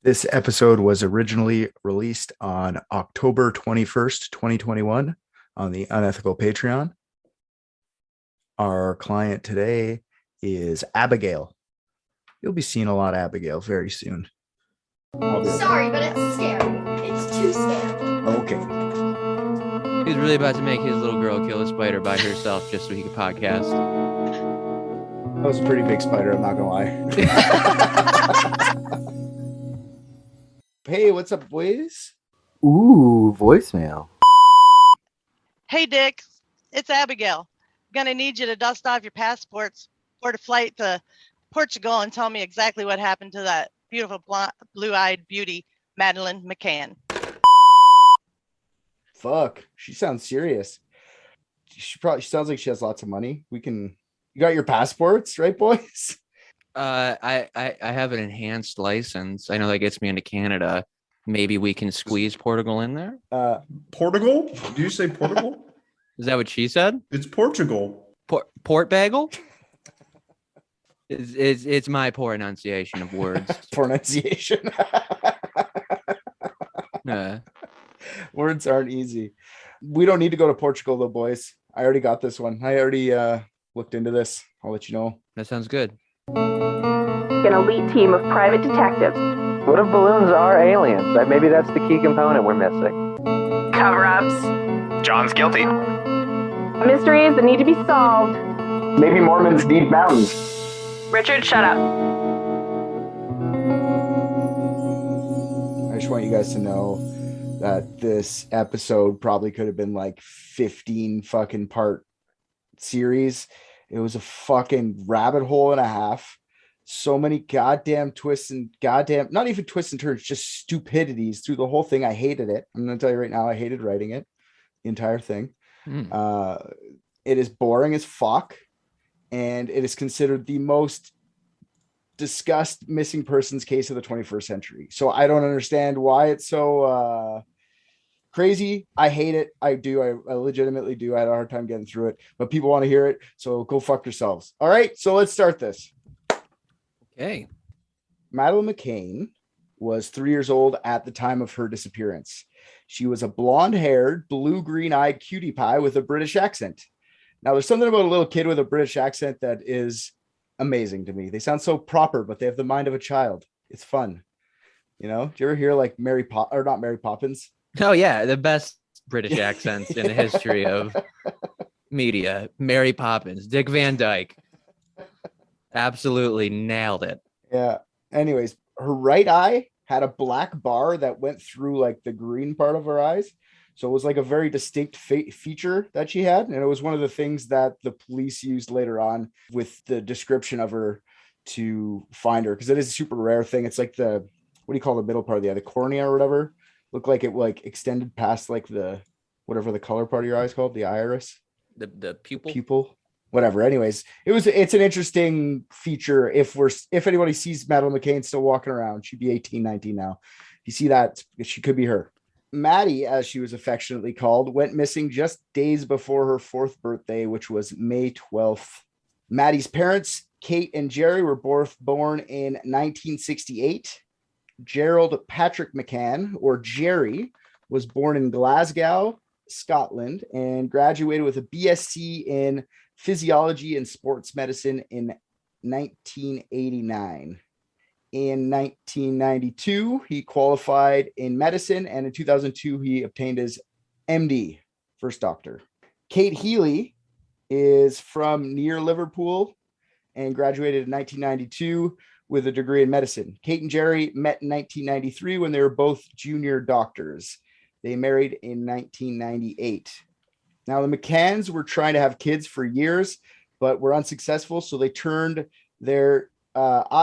This episode was originally released on October 21st, 2021 on the Unethical Patreon. Our client today is Abigail. You'll be seeing a lot of Abigail very soon. Sorry, but it's scary. It's too scary. Okay. He's really about to make his little girl kill a spider by herself just so he could podcast. That was a pretty big spider, I'm not gonna lie. Hey, what's up, boys? Ooh, voicemail. Hey, Dick, it's Abigail. I'm going to need you to dust off your passports for the flight to Portugal and tell me exactly what happened to that beautiful blue-eyed beauty, Madeleine McCann. Fuck, she sounds serious. She sounds like she has lots of money. You got your passports, right, boys? I have an enhanced license. I know that gets me into Canada. Maybe we can squeeze Portugal in there. Portugal? Did you say Portugal? Is that what she said? It's Portugal. Port bagel? It's my poor enunciation of words. Pronunciation. Words aren't easy. We don't need to go to Portugal though, boys. I already got this one. I already looked into this. I'll let you know. That sounds good. An elite team of private detectives. What if balloons are aliens? Maybe that's the key component we're missing. Cover-ups. John's guilty. Mysteries that need to be solved. Maybe Mormons need mountains. Richard, shut up. I just want you guys to know that this episode probably could have been like 15 fucking part series. It was a fucking rabbit hole and a half. So many goddamn twists and not even twists and turns, just stupidities through the whole thing. I hated it. I'm going to tell you right now, I hated writing it, the entire thing. It is boring as fuck. And it is considered the most discussed missing persons case of the 21st century. So I don't understand why it's so crazy. I hate it. I do. I legitimately do. I had a hard time getting through it, but people want to hear it. So go fuck yourselves. All right. So let's start this. Okay. Madeleine McCann was 3 years old at the time of her disappearance. She was a blonde-haired, blue-green-eyed cutie pie with a British accent. Now, there's something about a little kid with a British accent that is amazing to me. They sound so proper, but they have the mind of a child. It's fun. You know, do you ever hear like not Mary Poppins? Oh, yeah. The best British accents in the history of media. Mary Poppins, Dick Van Dyke. Absolutely nailed it. Yeah. Anyways, her right eye had a black bar that went through like the green part of her eyes. So it was like a very distinct feature that she had. And it was one of the things that the police used later on with the description of her to find her. Because it is a super rare thing. It's like what do you call the middle part of the eye? The cornea or whatever. Looked like it like extended past like whatever the color part of your eye is called, the iris. The pupil? Pupil. Whatever. Anyways, it's an interesting feature. If anybody sees Madeleine McCann still walking around, she'd be 18, 19 now. You see that, she could be her. Maddie, as she was affectionately called, went missing just days before her 4th birthday, which was May 12th. Maddie's parents, Kate and Jerry, were both born in 1968. Gerald Patrick McCann, or Jerry, was born in Glasgow, Scotland, and graduated with a BSc in physiology and sports medicine in 1989. In 1992, he qualified in medicine, and in 2002, he obtained his MD, first doctor. Kate Healy is from near Liverpool and graduated in 1992 with a degree in medicine. Kate and Jerry met in 1993 when they were both junior doctors. They married in 1998. Now, the McCanns were trying to have kids for years, but were unsuccessful, so they turned their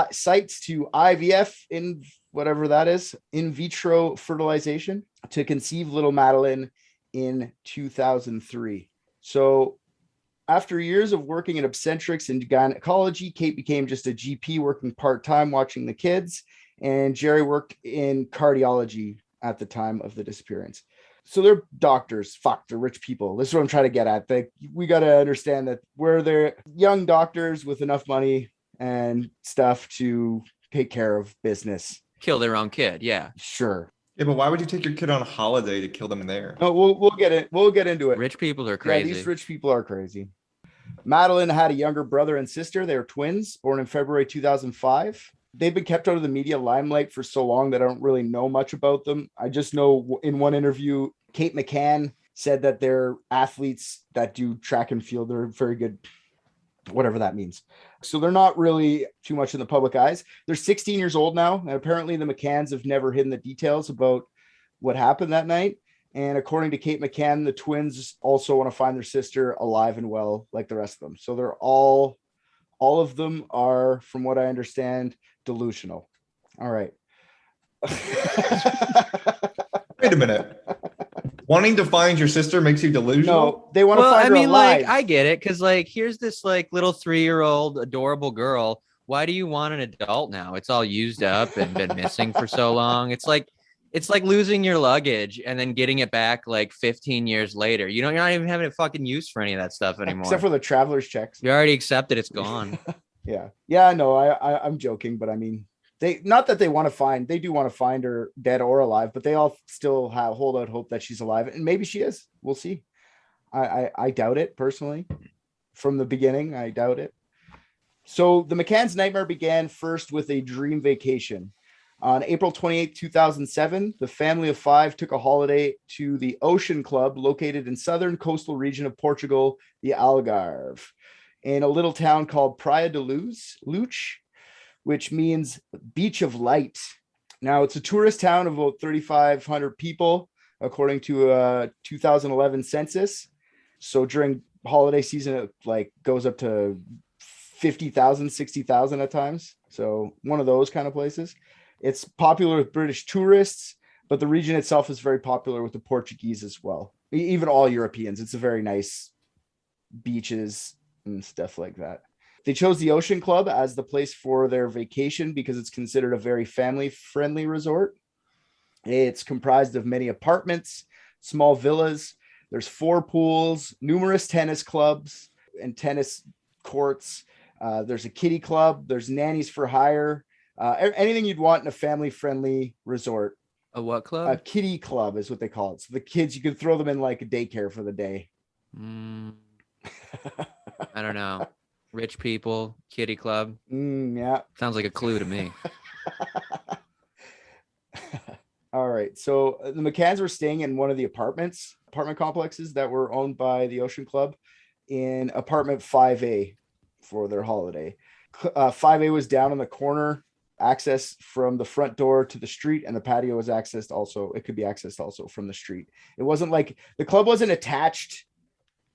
sites to IVF, in whatever that is, in vitro fertilization, to conceive little Madeleine in 2003. So after years of working in obstetrics and gynecology, Kate became just a GP working part-time watching the kids, and Jerry worked in cardiology at the time of the disappearance. So they're doctors. Fuck, they're rich people. This is what I'm trying to get at. We got to understand that they're young doctors with enough money and stuff to take care of business. kill their own kid. Yeah. Sure. Yeah, but why would you take your kid on a holiday to kill them there? No, we'll get it. We'll get into it. Rich people are Yeah, crazy. these rich people are crazy. Madeleine had a younger brother and sister. They were twins, born in February 2005. They've been kept out of the media limelight for so long that I don't really know much about them. I just know in one interview, Kate McCann said that they're athletes that do track and field. They're very good, whatever that means. So they're not really too much in the public eyes. They're 16 years old now, and apparently the McCanns have never hidden the details about what happened that night. And according to Kate McCann, the twins also want to find their sister alive and well, like the rest of them. So they're all of them are, from what I understand, delusional. All right. Wait a minute. Wanting to find your sister makes you delusional? No, they want to find her alive. like, I get it. Cause like, here's this like little 3-year-old adorable girl. Why do you want an adult now? It's all used up and been missing for so long. It's like losing your luggage and then getting it back like 15 years later. You're not even having a fucking use for any of that stuff anymore. Except for the traveler's checks. You already accepted it's gone. Yeah, no, I'm joking, but I mean, they not that they want to find, they do want to find her dead or alive, but they all still hold out hope that she's alive, and maybe she is. We'll see. I doubt it personally. From the beginning, I doubt it. So the McCann's nightmare began first with a dream vacation. On April 28, 2007, the family of 5 took a holiday to the Ocean Club located in southern coastal region of Portugal, the Algarve, in a little town called Praia de Luz, which means beach of light. Now, it's a tourist town of about 3,500 people, according to a 2011 census. So during holiday season, it like goes up to 50,000, 60,000 at times. So one of those kind of places. It's popular with British tourists, but the region itself is very popular with the Portuguese as well. Even all Europeans. It's a very nice beaches and stuff like that. They chose the Ocean Club as the place for their vacation because it's considered a very family-friendly resort. It's comprised of many apartments, small villas. There's 4 pools, numerous tennis clubs and tennis courts. There's a kiddie club. There's nannies for hire. Anything you'd want in a family-friendly resort. A what club? A kiddie club is what they call it. So the kids, you could throw them in like a daycare for the day. I don't know. Rich people, kiddie club. Yeah. Sounds like a clue to me. All right. So the McCanns were staying in one of the apartment complexes that were owned by the Ocean Club in apartment 5A for their holiday. 5A was down in the corner, access from the front door to the street, and the patio was accessed also. It could be accessed also from the street. It wasn't like the club wasn't attached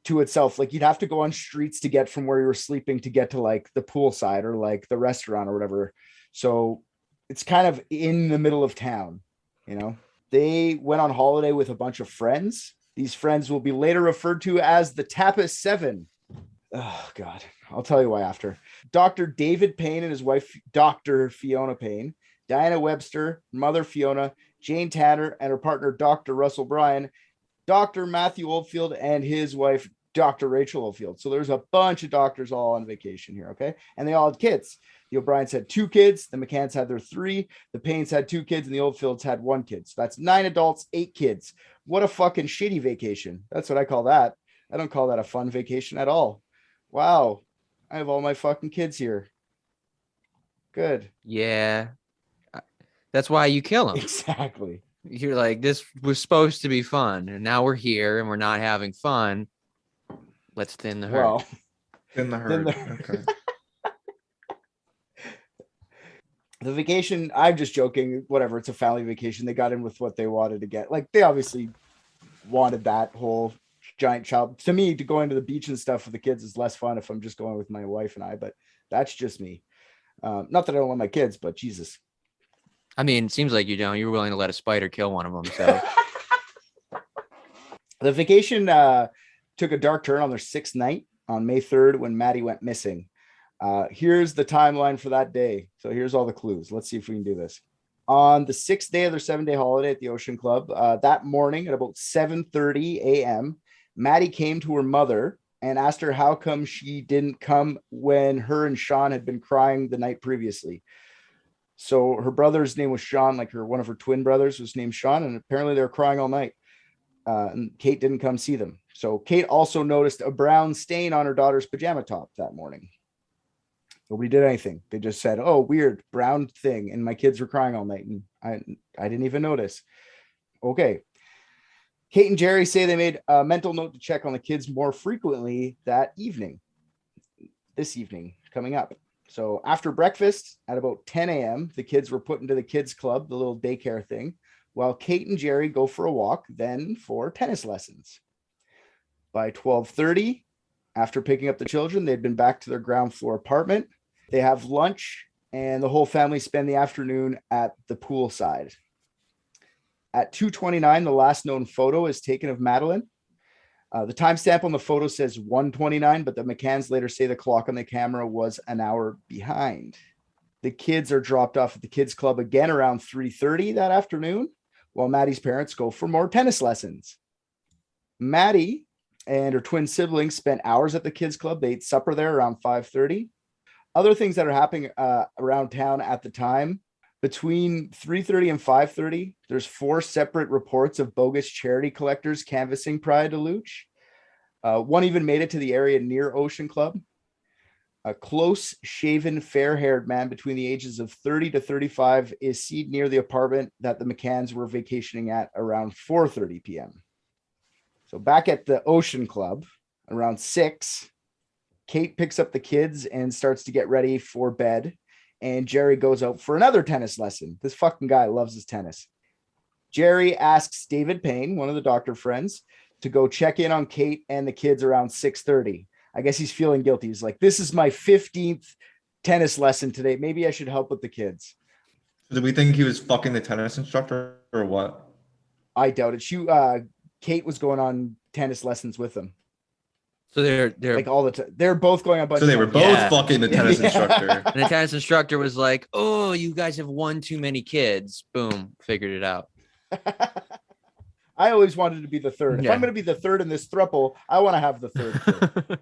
to itself. Like you'd have to go on streets to get from where you were sleeping to get to like the pool side or like the restaurant or whatever. So it's kind of in the middle of town, you know. They went on holiday with a bunch of friends. These friends will be later referred to as the Tapas 7. Oh God, I'll tell you why after. Dr. David Payne and his wife, Dr. Fiona Payne, Diana Webster, mother Fiona, Jane Tanner, and her partner, Dr. Russell Bryan, Dr. Matthew Oldfield, and his wife, Dr. Rachel Oldfield. So there's a bunch of doctors all on vacation here, okay? And they all had kids. The O'Briens had 2 kids. The McCanns had their 3. The Paynes had 2 kids, and the Oldfields had 1 kid. So that's 9 adults, 8 kids. What a fucking shitty vacation. That's what I call that. I don't call that a fun vacation at all. Wow. I have all my fucking kids here. Good. Yeah. That's why you kill them. Exactly. You're like, this was supposed to be fun, and now we're here and we're not having fun. Let's thin the herd. Well, In the herd. Okay. the vacation, I'm just joking. Whatever. It's a family vacation. They got in with what they wanted to get. Like they obviously wanted that whole giant child. To me, to go into the beach and stuff with the kids is less fun if I'm just going with my wife and I, but that's just me. Not that I don't want my kids, but Jesus. I mean, it seems like you don't. You're willing to let a spider kill one of them. So the vacation took a dark turn on their 6th night on May 3rd when Maddie went missing. Here's the timeline for that day. So here's all the clues. Let's see if we can do this. On the 6th day of their 7-day holiday at the Ocean Club, that morning at about 7:30 a.m., Maddie came to her mother and asked her how come she didn't come when her and Sean had been crying the night previously. So her brother's name was Sean, like one of her twin brothers was named Sean, and apparently they were crying all night. And Kate didn't come see them. So Kate also noticed a brown stain on her daughter's pajama top that morning. Nobody did anything. They just said, "Oh, weird brown thing," and my kids were crying all night, and I didn't even notice. Okay. Kate and Jerry say they made a mental note to check on the kids more frequently that evening. This evening coming up. So after breakfast at about 10 a.m., the kids were put into the kids club, the little daycare thing, while Kate and Jerry go for a walk, then for tennis lessons. By 12:30, after picking up the children, they'd been back to their ground floor apartment. They have lunch, and the whole family spend the afternoon at the poolside. At 2:29, the last known photo is taken of Madeleine. The timestamp on the photo says 1:29, but the McCanns later say the clock on the camera was an hour behind. The kids are dropped off at the kids club again around 3:30 that afternoon, while Maddie's parents go for more tennis lessons. Maddie and her twin siblings spent hours at the kids club. They ate supper there around 5:30. Other things that are happening around town at the time, between 3:30 and 5:30, there's 4 separate reports of bogus charity collectors canvassing Praia de Luce. One even made it to the area near Ocean Club. A close-shaven, fair-haired man between the ages of 30 to 35 is seen near the apartment that the McCanns were vacationing at around 4:30 p.m. So back at the Ocean Club, around 6, Kate picks up the kids and starts to get ready for bed. And Jerry goes out for another tennis lesson. This fucking guy loves his tennis. Jerry asks David Payne, one of the doctor friends, to go check in on Kate and the kids around 6:30. I guess he's feeling guilty. He's like, this is my 15th tennis lesson today. Maybe I should help with the kids. Did we think he was fucking the tennis instructor or what? I doubt it. Kate was going on tennis lessons with him. So they're like all the time. They're both going on. So they were both fucking the tennis instructor. And the tennis instructor was like, "Oh, you guys have one too many kids." Boom, figured it out. I always wanted to be the third. If I'm going to be the third in this throuple, I want to have the third.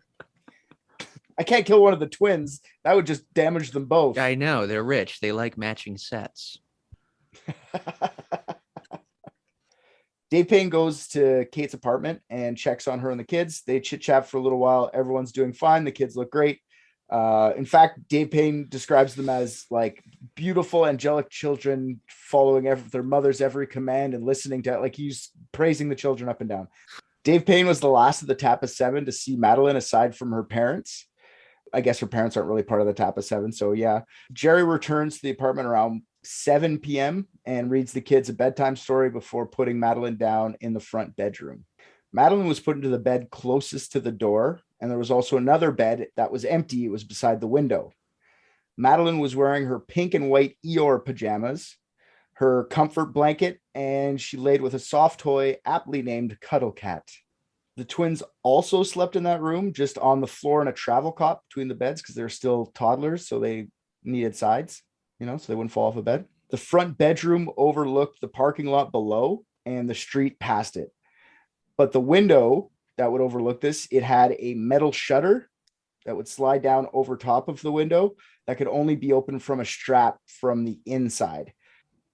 I can't kill one of the twins. That would just damage them both. I know. They're rich. They like matching sets. Dave Payne goes to Kate's apartment and checks on her and the kids. They chit chat for a little while. Everyone's doing fine. The kids look great. In fact, Dave Payne describes them as like beautiful, angelic children following their mother's every command and listening to it. Like he's praising the children up and down. Dave Payne was the last of the Tapas 7 to see Madeleine aside from her parents. I guess her parents aren't really part of the Tapas 7. So yeah, Jerry returns to the apartment around 7 p.m. and reads the kids a bedtime story before putting Madeleine down in the front bedroom. Madeleine was put into the bed closest to the door, and there was also another bed that was empty. It was beside the window. Madeleine was wearing her pink and white Eeyore pajamas, her comfort blanket, and she laid with a soft toy aptly named Cuddle Cat. The twins also slept in that room, just on the floor in a travel cot between the beds because they're still toddlers, so they needed sides, so they wouldn't fall off a bed. The front bedroom overlooked the parking lot below and the street past it. But the window that would overlook this, it had a metal shutter that would slide down over top of the window that could only be opened from a strap from the inside.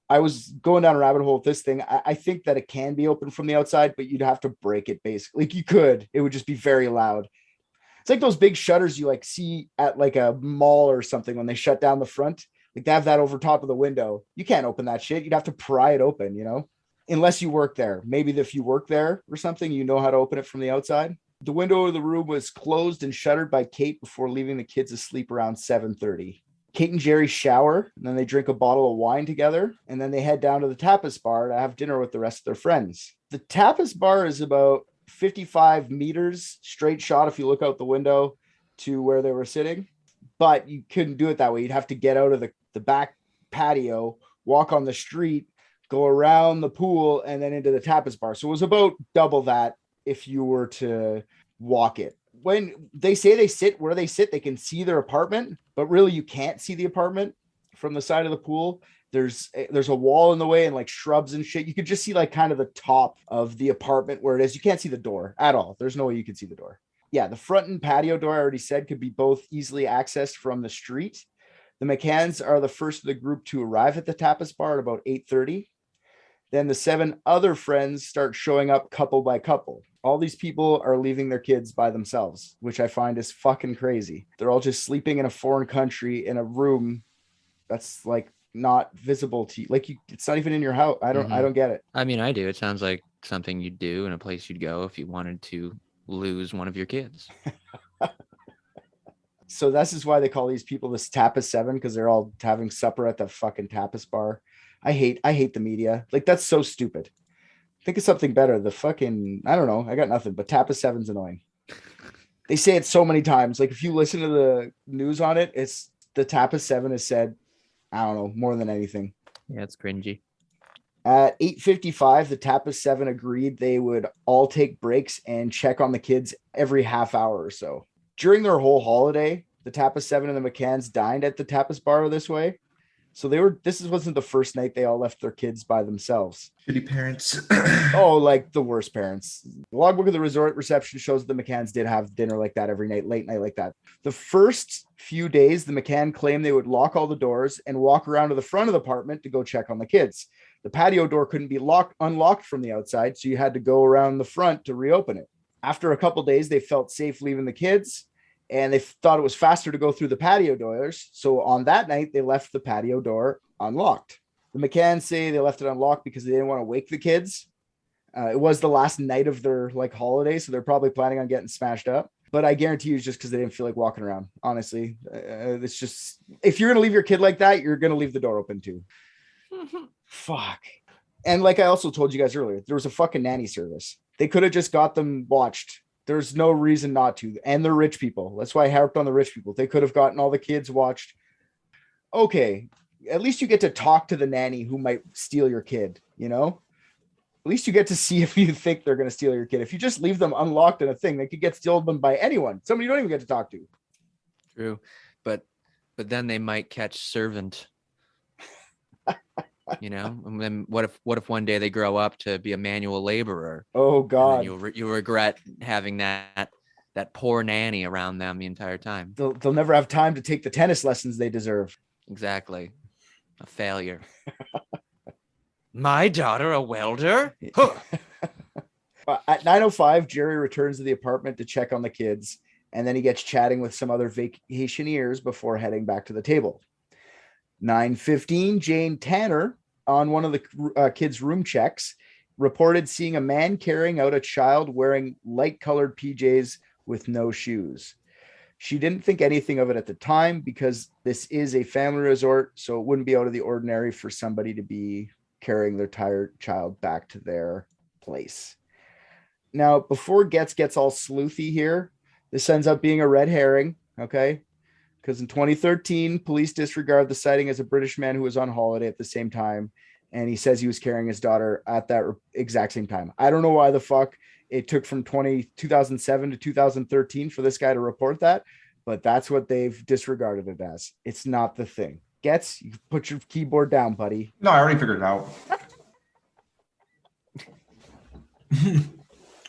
I was going down a rabbit hole with this thing. I think that it can be opened from the outside, but you'd have to break it basically. Like you could, it would just be very loud. It's like those big shutters you like see at like a mall or something when they shut down the front. Like they have that over top of the window. You can't open that shit. You'd have to pry it open, unless you work there. Maybe if you work there or something, you know how to open it from the outside. The window of the room was closed and shuttered by Kate before leaving the kids asleep around 7:30. Kate and Jerry shower, and then they drink a bottle of wine together, and then they head down to the Tapas bar to have dinner with the rest of their friends. The Tapas bar is about 55 meters straight shot if you look out the window to where they were sitting, but you couldn't do it that way. You'd have to get out of the back patio, walk on the street, go around the pool, and then into the Tapas bar. So it was about double that if you were to walk it. When they say they sit where they sit, they can see their apartment, but really you can't see the apartment from the side of the pool. There's a wall in the way and like shrubs and shit. You could just see like kind of the top of the apartment where it is. You can't see the door at all. There's no way you could see the door. Yeah, the front and patio door, I already said, could be both easily accessed from the street. The McCanns are the first of the group to arrive at the Tapas bar at about 8:30. Then the 7 other friends start showing up couple by couple. All these people are leaving their kids by themselves, which I find is fucking crazy. They're all just sleeping in a foreign country in a room that's like not visible to you. Like it's not even in your house. I don't get it. I mean, I do. It sounds like something you'd do in a place you'd go if you wanted to lose one of your kids. So this is why they call these people this Tapas 7, because they're all having supper at the fucking tapas bar. I hate the media. Like, that's so stupid. Think of something better. The fucking, I don't know. I got nothing, but Tapas 7's annoying. They say it so many times. Like, if you listen to the news on it, it's the Tapas 7 is said, I don't know, more than anything. Yeah, it's cringy. At 8:55, the Tapas 7 agreed they would all take breaks and check on the kids every half hour or so. During their whole holiday, the Tapas 7 and the McCanns dined at the Tapas bar this way. So this wasn't the first night they all left their kids by themselves. Shitty parents. Oh, like the worst parents. The logbook of the resort reception shows the McCanns did have dinner like that every night, late night like that. The first few days, the McCann claimed they would lock all the doors and walk around to the front of the apartment to go check on the kids. The patio door couldn't be unlocked from the outside, so you had to go around the front to reopen it. After a couple days, they felt safe leaving the kids, and they thought it was faster to go through the patio doors. So on that night, they left the patio door unlocked. The McCanns say they left it unlocked because they didn't want to wake the kids. It was the last night of their holiday, so they're probably planning on getting smashed up. But I guarantee you it's just because they didn't feel like walking around. Honestly, it's just, if you're going to leave your kid like that, you're going to leave the door open too. Fuck. And like I also told you guys earlier, there was a fucking nanny service. They could have just got them watched. There's no reason not to. And they're rich people. That's why I harped on the rich people. They could have gotten all the kids watched. Okay, at least you get to talk to the nanny who might steal your kid, you know? At least you get to see if you think they're going to steal your kid. If you just leave them unlocked in a thing, they could get stolen by anyone. Somebody you don't even get to talk to. True. But then they might catch servant. You know, and then what if one day they grow up to be a manual laborer? Oh God, you'll regret having that poor nanny around them the entire time. They'll never have time to take the tennis lessons they deserve. Exactly, a failure. My daughter, a welder? At 9:05, Jerry returns to the apartment to check on the kids, and then he gets chatting with some other vacationers before heading back to the table. 9:15, Jane Tanner, on one of the kids' room checks, reported seeing a man carrying out a child wearing light-colored PJs with no shoes. She didn't think anything of it at the time because this is a family resort, so it wouldn't be out of the ordinary for somebody to be carrying their tired child back to their place. Now, before gets all sleuthy here, this ends up being a red herring, okay? Because in 2013, police disregard the sighting as a British man who was on holiday at the same time. And he says he was carrying his daughter at that exact same time. I don't know why the fuck it took from 2007 to 2013 for this guy to report that, but that's what they've disregarded it as. It's not the thing. Gets, you put your keyboard down, buddy. No, I already figured it out.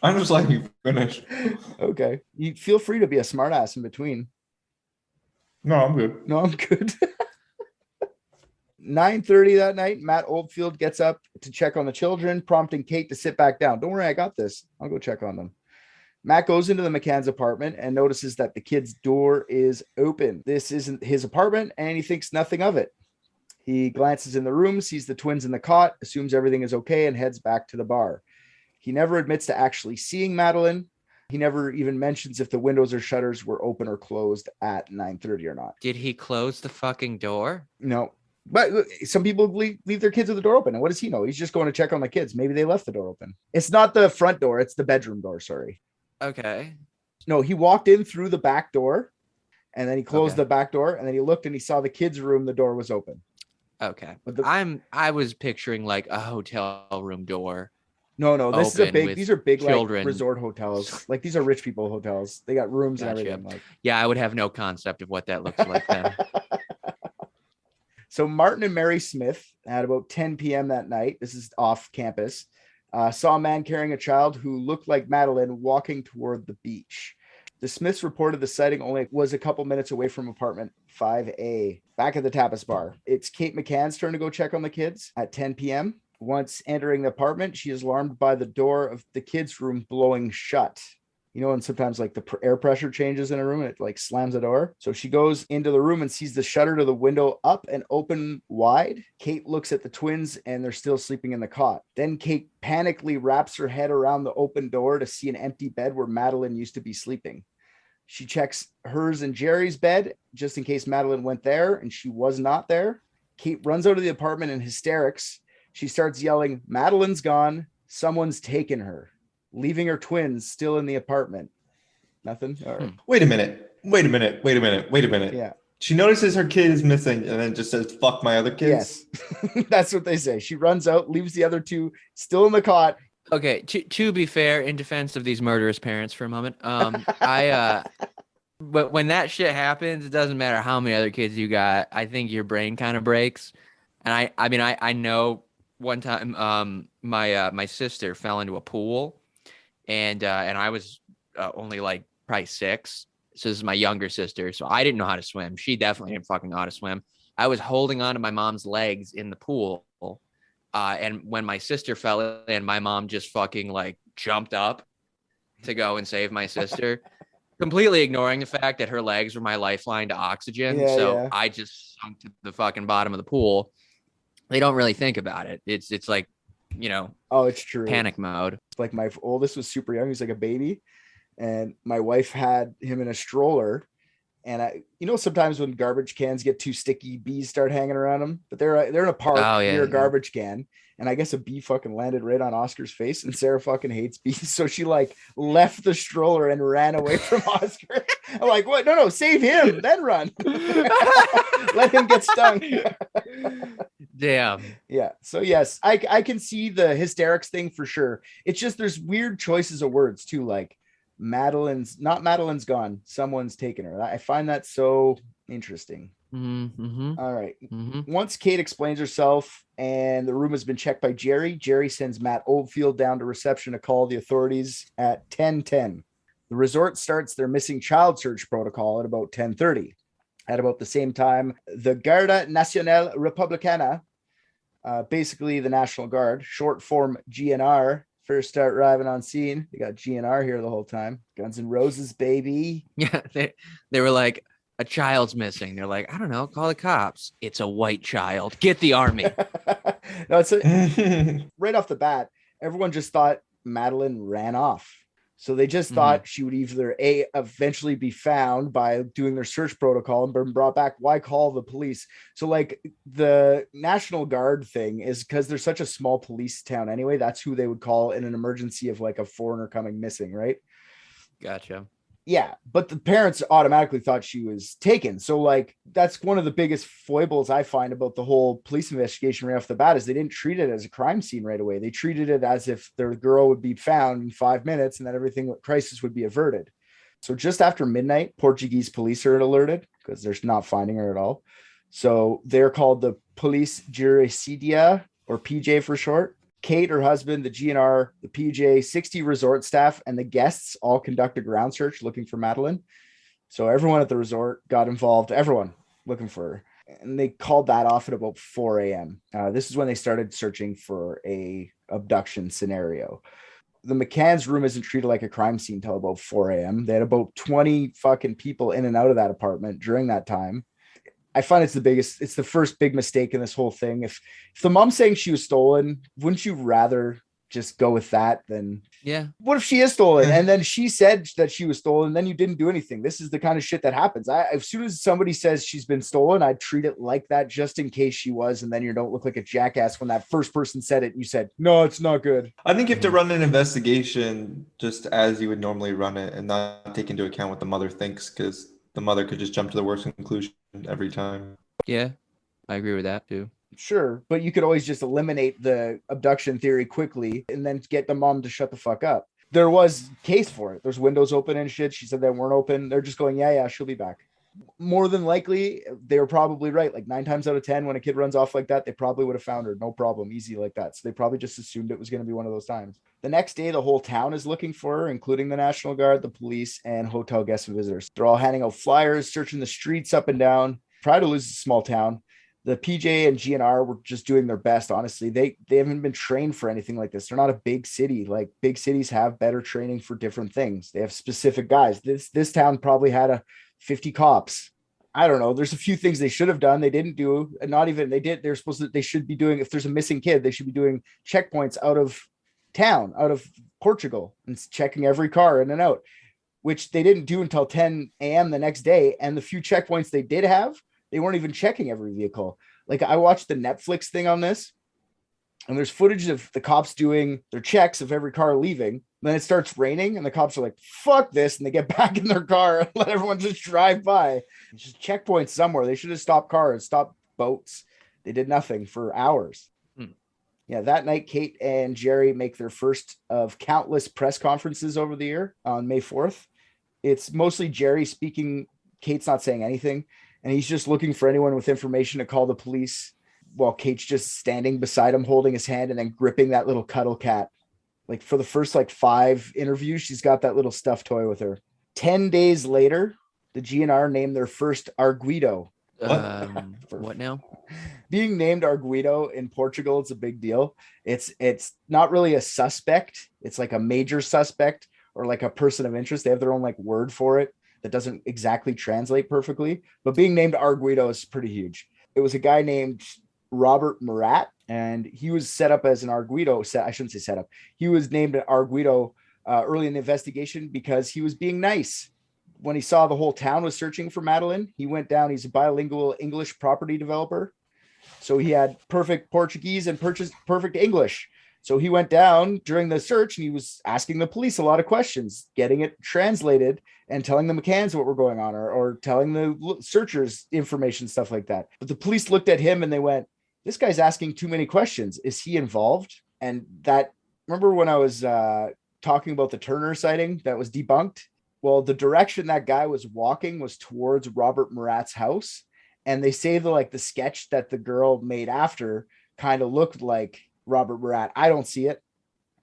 I'm just letting you finish. Okay. You feel free to be a smartass in between. No, I'm good. No, I'm good. 9:30 that night, Matt Oldfield gets up to check on the children, prompting Kate to sit back down. Don't worry, I got this. I'll go check on them. Matt goes into the McCann's apartment and notices that the kid's door is open. This isn't his apartment, and he thinks nothing of it. He glances in the room, sees the twins in the cot, assumes everything is okay, and heads back to the bar. He never admits to actually seeing Madeleine. He never even mentions if the windows or shutters were open or closed at 9:30 or not. Did he close the fucking door? No. But some people leave their kids with the door open. And what does he know? He's just going to check on the kids. Maybe they left the door open. It's not the front door. It's the bedroom door. Sorry. Okay. No, he walked in through the back door and then he closed the back door and then he looked and he saw the kids' room. The door was open. Okay. But I was picturing like a hotel room door. No, this is a big, these are big children. Like resort hotels. Like these are rich people hotels. They got rooms and everything. Like, yeah, I would have no concept of what that looks like then. So Martin and Mary Smith at about 10 p.m. that night, this is off campus, saw a man carrying a child who looked like Madeleine walking toward the beach. The Smiths reported the sighting only was a couple minutes away from apartment 5A, back at the Tapas bar. It's Kate McCann's turn to go check on the kids at 10 p.m. Once entering the apartment, she is alarmed by the door of the kids' room blowing shut. You know, and sometimes like the air pressure changes in a room and it like slams the door. So she goes into the room and sees the shutter to the window up and open wide. Kate looks at the twins and they're still sleeping in the cot. Then Kate panically wraps her head around the open door to see an empty bed where Madeleine used to be sleeping. She checks hers and Jerry's bed just in case Madeleine went there, and she was not there. Kate runs out of the apartment in hysterics. She starts yelling, "Madeleine's gone. Someone's taken her," leaving her twins still in the apartment. Nothing? All right. Wait a minute. Yeah. She notices her kid is missing and then just says, "Fuck my other kids." Yes. That's what they say. She runs out, leaves the other two still in the cot. Okay, to be fair, in defense of these murderous parents for a moment, but when that shit happens, it doesn't matter how many other kids you got. I think your brain kind of breaks. And I know one time, my sister fell into a pool, and I was only like probably 6. So this is my younger sister. So I didn't know how to swim. She definitely didn't fucking know how to swim. I was holding on to my mom's legs in the pool. And when my sister fell in, my mom just fucking like jumped up to go and save my sister, completely ignoring the fact that her legs were my lifeline to oxygen. Yeah. I just sunk to the fucking bottom of the pool. They don't really think about it. It's like, you know, oh, it's true. Panic mode. Like my oldest was super young. He was like a baby, and my wife had him in a stroller. And sometimes when garbage cans get too sticky, bees start hanging around them. But they're in a park near a garbage can, and I guess a bee fucking landed right on Oscar's face. And Sarah fucking hates bees, so she like left the stroller and ran away from Oscar. I'm like, what? No, save him, then run. Let him get stung. Damn. Yeah. So yes, I can see the hysterics thing for sure. It's just there's weird choices of words too, like Madeleine's gone, someone's taken her. I find that so interesting. Mm-hmm. All right. Mm-hmm. Once Kate explains herself and the room has been checked by Jerry sends Matt Oldfield down to reception to call the authorities at 10:10. The resort starts their missing child search protocol at about 10:30. At about the same time, the Garda Nacional Republicana, basically the National Guard, short form GNR, first start arriving on scene. They got GNR here the whole time. Guns N' Roses, baby. Yeah, they were like, a child's missing. They're like, I don't know, call the cops. It's a white child. Get the army. No, it's right off the bat, everyone just thought Madeleine ran off. So they just thought she would either eventually be found by doing their search protocol and been brought back. Why call the police? So like the National Guard thing is because there's such a small police town anyway. That's who they would call in an emergency of like a foreigner coming missing, right? Gotcha. Yeah, but the parents automatically thought she was taken. So like that's one of the biggest foibles I find about the whole police investigation right off the bat is they didn't treat it as a crime scene right away. They treated it as if their girl would be found in 5 minutes and that everything crisis would be averted. So just after midnight, Portuguese police are alerted because they're not finding her at all. So they're called the Police Jurisdicia, or PJ for short. Kate, her husband, the GNR, the PJ, 60 resort staff, and the guests all conduct a ground search looking for Madeleine. So everyone at the resort got involved, everyone looking for her. And they called that off at about 4 a.m. This is when they started searching for a abduction scenario. The McCann's room isn't treated like a crime scene until about 4 a.m. They had about 20 fucking people in and out of that apartment during that time. I find it's the first big mistake in this whole thing. If the mom's saying she was stolen, wouldn't you rather just go with that than, yeah, what if she is stolen? And then she said that she was stolen, and then you didn't do anything. This is the kind of shit that happens. As soon as somebody says she's been stolen, I'd treat it like that just in case she was. And then you don't look like a jackass when that first person said it and you said, no, it's not good. I think you have to run an investigation just as you would normally run it and not take into account what the mother thinks, because the mother could just jump to the worst conclusion every time. Yeah, I agree with that too. Sure, but you could always just eliminate the abduction theory quickly and then get the mom to shut the fuck up. There was case for it. There's windows open and shit. She said they weren't open. They're just going, yeah, she'll be back. More than likely, they were probably right. Like 9 times out of 10, when a kid runs off like that, they probably would have found her. No problem. Easy like that. So they probably just assumed it was going to be one of those times. The next day, the whole town is looking for her, including the National Guard, the police, and hotel guests and visitors. They're all handing out flyers, searching the streets up and down. Arguidos is a small town. The PJ and GNR were just doing their best. Honestly, they haven't been trained for anything like this. They're not a big city. Like big cities have better training for different things. They have specific guys. This town probably had 50 cops. I don't know. There's a few things they should have done. They didn't do, and not even they did. They're supposed to. They should be doing. If there's a missing kid, they should be doing checkpoints out of town, out of Portugal, and checking every car in and out, which they didn't do until 10 a.m. the next day. And the few checkpoints they did have, they weren't even checking every vehicle. Like I watched the Netflix thing on this, and there's footage of the cops doing their checks of every car leaving. Then it starts raining, and the cops are like, fuck this. And they get back in their car and let everyone just drive by. It's just checkpoints somewhere. They should have stopped cars, stopped boats. They did nothing for hours. Yeah, that night, Kate and Jerry make their first of countless press conferences over the year on May 4th. It's mostly Jerry speaking. Kate's not saying anything. And he's just looking for anyone with information to call the police, while Kate's just standing beside him, holding his hand and then gripping that little cuddle cat. Like for the first 5 interviews, she's got that little stuffed toy with her. 10 days later, the GNR named their first Arguido. What now? Being named Arguido in Portugal, it's a big deal. It's not really a suspect. It's like a major suspect or like a person of interest. They have their own word for it that doesn't exactly translate perfectly. But being named Arguido is pretty huge. It was a guy named Robert Murat, and he was set up as an Arguido. I shouldn't say set up. He was named an Arguido early in the investigation because he was being nice. When he saw the whole town was searching for Madeleine, he went down. He's a bilingual English property developer. So he had perfect Portuguese and perfect English. So he went down during the search and he was asking the police a lot of questions, getting it translated and telling the McCanns what were going on, or telling the searchers information, stuff like that. But the police looked at him and they went, this guy's asking too many questions. Is he involved? And remember when I was talking about the Turner sighting that was debunked? Well, the direction that guy was walking was towards Robert Murat's house. And they say the sketch that the girl made after kind of looked like Robert Murat. I don't see it.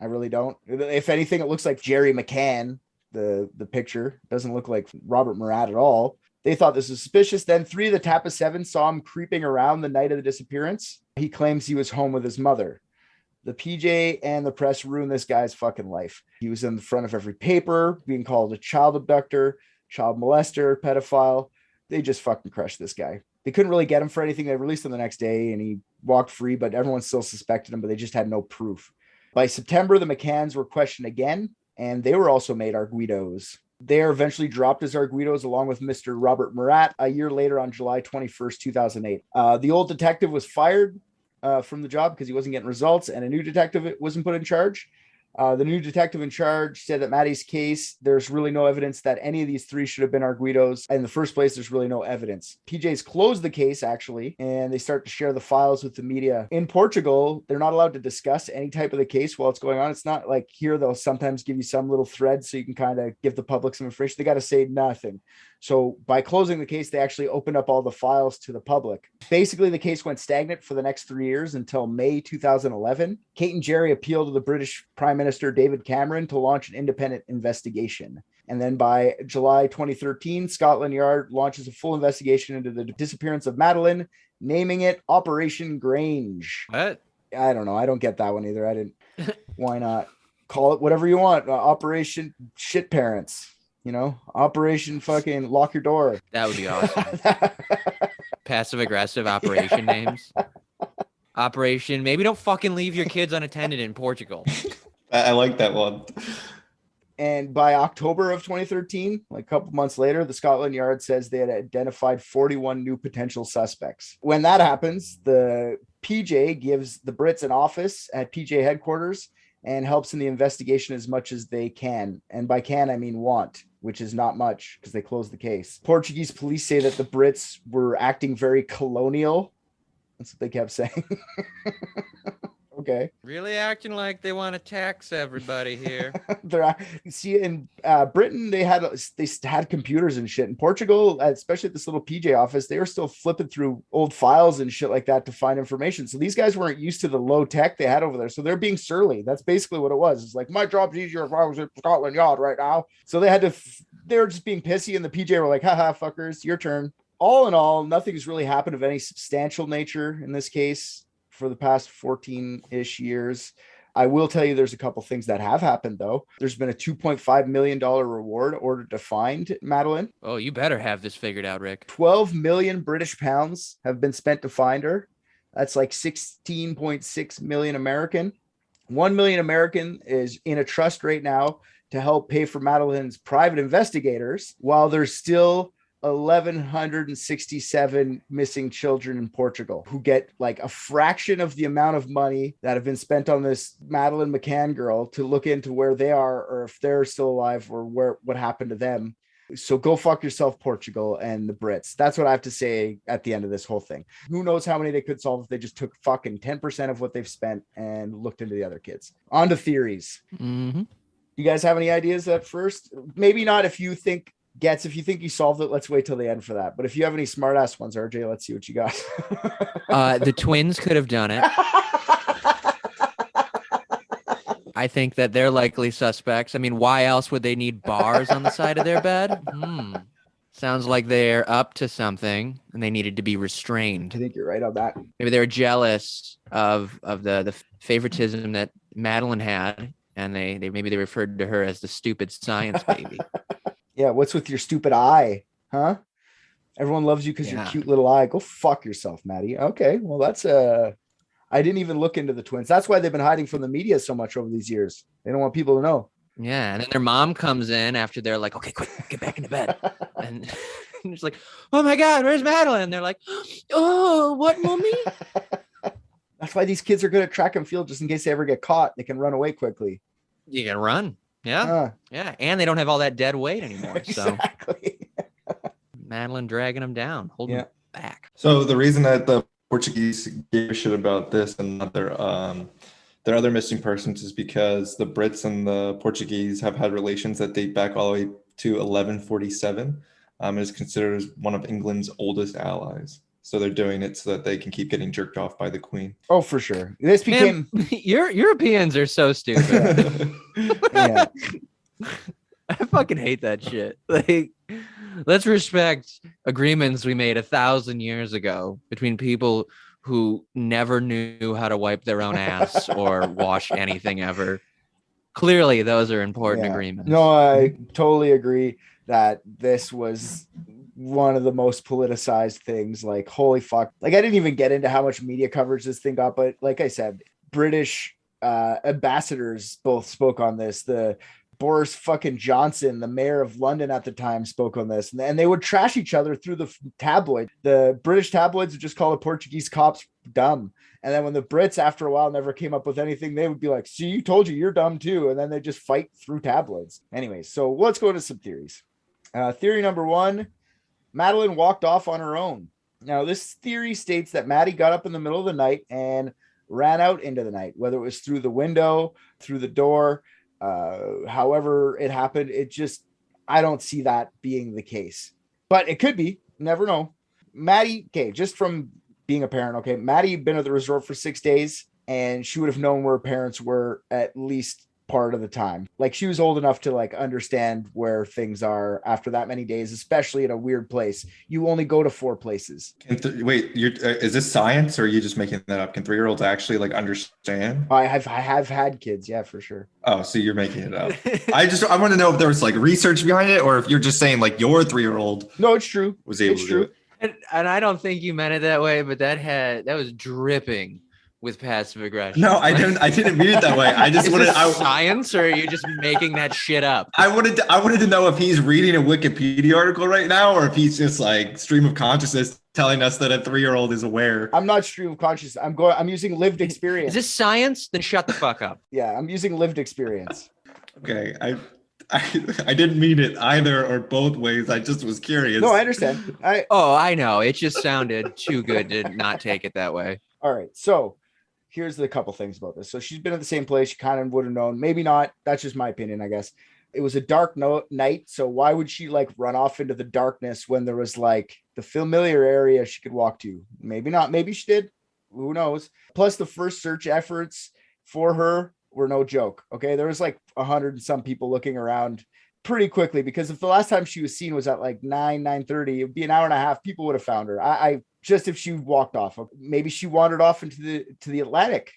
I really don't. If anything, it looks like Jerry McCann. The picture doesn't look like Robert Murat at all. They thought this was suspicious. Then 3 of the Tapas 7 saw him creeping around the night of the disappearance. He claims he was home with his mother. The PJ and the press ruined this guy's fucking life. He was in the front of every paper, being called a child abductor, child molester, pedophile. They just fucking crushed this guy. They couldn't really get him for anything. They released him the next day and he walked free, but everyone still suspected him, but they just had no proof. By September, the McCanns were questioned again, and they were also made Arguidos. They are eventually dropped as Arguidos along with Mr. Robert Murat a year later on July 21st, 2008. The old detective was fired from the job because he wasn't getting results, and a new detective wasn't put in charge. The new detective in charge said that Maddie's case, there's really no evidence that any of these 3 should have been Arguidos. In the first place, there's really no evidence. PJ's closed the case, actually, and they start to share the files with the media. In Portugal, they're not allowed to discuss any type of the case while it's going on. It's not like here, they'll sometimes give you some little thread so you can kind of give the public some information. They got to say nothing. So by closing the case, they actually opened up all the files to the public. Basically, the case went stagnant for the next 3 years until May 2011. Kate and Jerry appealed to the British Prime Minister David Cameron to launch an independent investigation. And then by July 2013, Scotland Yard launches a full investigation into the disappearance of Madeleine, naming it Operation Grange. What? I don't know. I don't get that one either. I didn't. Why not? Call it whatever you want. Operation Shit Parents. Operation fucking Lock Your Door. That would be awesome. Passive aggressive operation names. Operation, maybe don't fucking leave your kids unattended in Portugal. I like that one. And by October of 2013, a couple months later, the Scotland Yard says they had identified 41 new potential suspects. When that happens, the PJ gives the Brits an office at PJ headquarters and helps in the investigation as much as they can. And by can, I mean want, which is not much because they closed the case. Portuguese police say that the Brits were acting very colonial. That's what they kept saying. Okay. Really acting like they want to tax everybody here. See, in Britain, they had computers and shit. In Portugal, especially at this little PJ office, they were still flipping through old files and shit like that to find information. So these guys weren't used to the low tech they had over there. So they're being surly. That's basically what it was. It's like, my job's easier if I was at Scotland Yard right now. So they were just being pissy, and the PJ were like, haha, fuckers, your turn. All in all, nothing's really happened of any substantial nature in this case for the past 14-ish years. I will tell you there's a couple things that have happened, though. There's been a $2.5 million reward ordered to find Madeleine. Oh, you better have this figured out, Rick. 12 million British pounds have been spent to find her. That's like 16.6 million American. 1 million American is in a trust right now to help pay for Madeleine's private investigators, while there's still 1,167 missing children in Portugal who get like a fraction of the amount of money that have been spent on this Madeleine McCann girl to look into where they are, or if they're still alive, or what happened to them. So go fuck yourself, Portugal and the Brits. That's what I have to say at the end of this whole thing. Who knows how many they could solve if they just took fucking 10% of what they've spent and looked into the other kids. On to theories. Mm-hmm. You guys have any ideas at first? Maybe not if you think you solved it, let's wait till the end for that. But if you have any smart ass ones, RJ, let's see what you got. The twins could have done it. I think that they're likely suspects. I mean, why else would they need bars on the side of their bed? Sounds like they're up to something and they needed to be restrained. I think you're right on that. Maybe they were jealous of the favoritism that Madeleine had, and they maybe they referred to her as the stupid science baby. Yeah, what's with your stupid eye, huh? Everyone loves you because your cute little eye. Go fuck yourself, Maddie. Okay, well, that's I didn't even look into the twins. That's why they've been hiding from the media so much over these years. They don't want people to know. Yeah, and then their mom comes in after they're like, okay, quick, get back into bed. And it's like, oh my God, where's Madeleine? And they're like, oh, what, mommy? That's why these kids are good at track and field, just in case they ever get caught. They can run away quickly. You can run. Yeah. Yeah. And they don't have all that dead weight anymore. Exactly. So Madeleine dragging them down, holding them back. So the reason that the Portuguese gave a shit about this and not their other missing persons is because the Brits and the Portuguese have had relations that date back all the way to 1147. It is considered as one of England's oldest allies. So they're doing it so that they can keep getting jerked off by the Queen. Oh, for sure. This became Europeans are so stupid. Yeah. I fucking hate that shit. Like, let's respect agreements we made 1,000 years ago between people who never knew how to wipe their own ass or wash anything ever. Clearly, those are important agreements. No, I totally agree that this was one of the most politicized things. Like, holy fuck. Like, I didn't even get into how much media coverage this thing got, but like I said, British ambassadors both spoke on this. The Boris fucking Johnson, the mayor of London at the time, spoke on this, and they would trash each other through the tabloid. The British tabloids would just call the Portuguese cops dumb. And then when the Brits, after a while, never came up with anything, they would be like, see, you told you, you're dumb too. And then they just fight through tabloids. Anyway, so let's go to some theories. Theory number one, Madeleine walked off on her own. Now, this theory states that Maddie got up in the middle of the night and ran out into the night, whether it was through the window, through the door, however it happened. I don't see that being the case, but it could be. Never know. Maddie, okay, just from being a parent, okay, Maddie had been at the resort for 6 days, and she would have known where her parents were at least part of the time. Like, she was old enough to like understand where things are after that many days, especially in a weird place. You only go to 4 places. Wait, is this science or are you just making that up? Can 3-year-olds actually like understand? I have had kids, yeah, for sure. Oh, so you're making it up. I want to know if there was like research behind it or if you're just saying like your 3-year-old. No, it's true. Was able to do it. And I don't think you meant it that way, but that was dripping with passive aggression. No, I didn't mean it that way. I just wanted science, or are you just making that shit up? I wanted to know if he's reading a Wikipedia article right now, or if he's just like stream of consciousness telling us that a 3-year-old is aware. I'm not stream of consciousness. I'm using lived experience. Is this science? Then shut the fuck up. Yeah, I'm using lived experience. Okay, I didn't mean it either or both ways. I just was curious. No, I understand. I know. It just sounded too good to not take it that way. All right. So here's the couple things about this. So she's been at the same place. She kind of would have known. Maybe not. That's just my opinion, I guess. It was a dark night. So why would she like run off into the darkness when there was like the familiar area she could walk to? Maybe not. Maybe she did. Who knows? Plus, the first search efforts for her were no joke. Okay. There was like 100 and some people looking around pretty quickly, because if the last time she was seen was at like 9:30, it'd be an hour and a half. People would have found her. I just, if she walked off, maybe she wandered off into the Atlantic.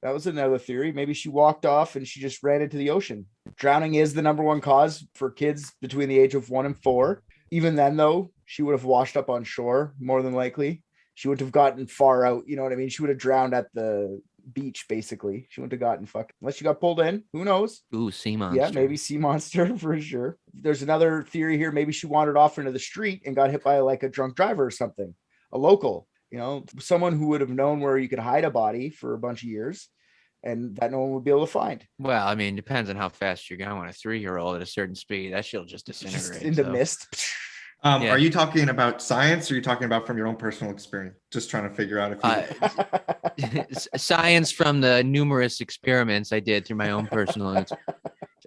That was another theory. Maybe she walked off and she just ran into the ocean. Drowning is the number one cause for kids between the age of 1 and 4. Even then, though, she would have washed up on shore more than likely. She wouldn't have gotten far out. You know what I mean? She would have drowned at the beach, basically. She wouldn't have gotten fucked unless she got pulled in. Who knows? Ooh, sea monster. Yeah, maybe sea monster for sure. There's another theory here. Maybe she wandered off into the street and got hit by like a drunk driver or something, a local, you know, someone who would have known where you could hide a body for a bunch of years and that no one would be able to find. Well, I mean, depends on how fast you're going. A 3-year-old at a certain speed, that shit'll just disintegrate. Just into mist. Yeah. Are you talking about science, or are you talking about from your own personal experience? Just trying to figure out if you Science from the numerous experiments I did through my own personal.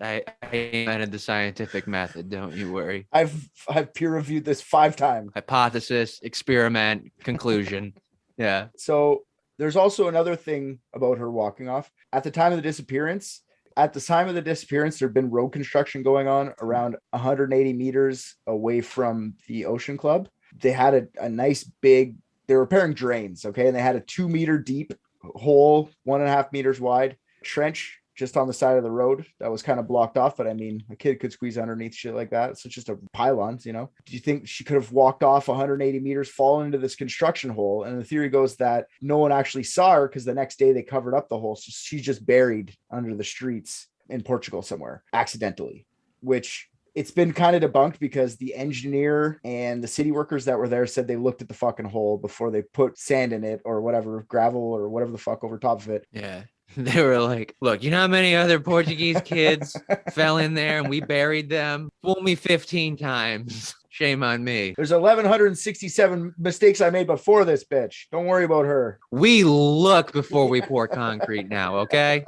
I invented the scientific method. Don't you worry. I've peer reviewed this 5 times. Hypothesis, experiment, conclusion. Yeah. So there's also another thing about her walking off. At the time of the disappearance, there'd been road construction going on around 180 meters away from the Ocean Club. They had a nice big, they're repairing drains, okay? And they had a 2 meter deep hole, 1.5 meters wide trench just on the side of the road that was kind of blocked off. But I mean, a kid could squeeze underneath shit like that. So it's just a pylons, you know? Do you think she could have walked off 180 meters, fallen into this construction hole? And the theory goes that no one actually saw her because the next day they covered up the hole. So she's just buried under the streets in Portugal somewhere accidentally, which it's been kind of debunked because the engineer and the city workers that were there said they looked at the fucking hole before they put sand in it or whatever, gravel or whatever the fuck over top of it. Yeah. They were like, look, you know how many other Portuguese kids fell in there and we buried them? Fool me 15 times. Shame on me. There's 1,167 mistakes I made before this bitch. Don't worry about her. We look before we pour concrete now, okay?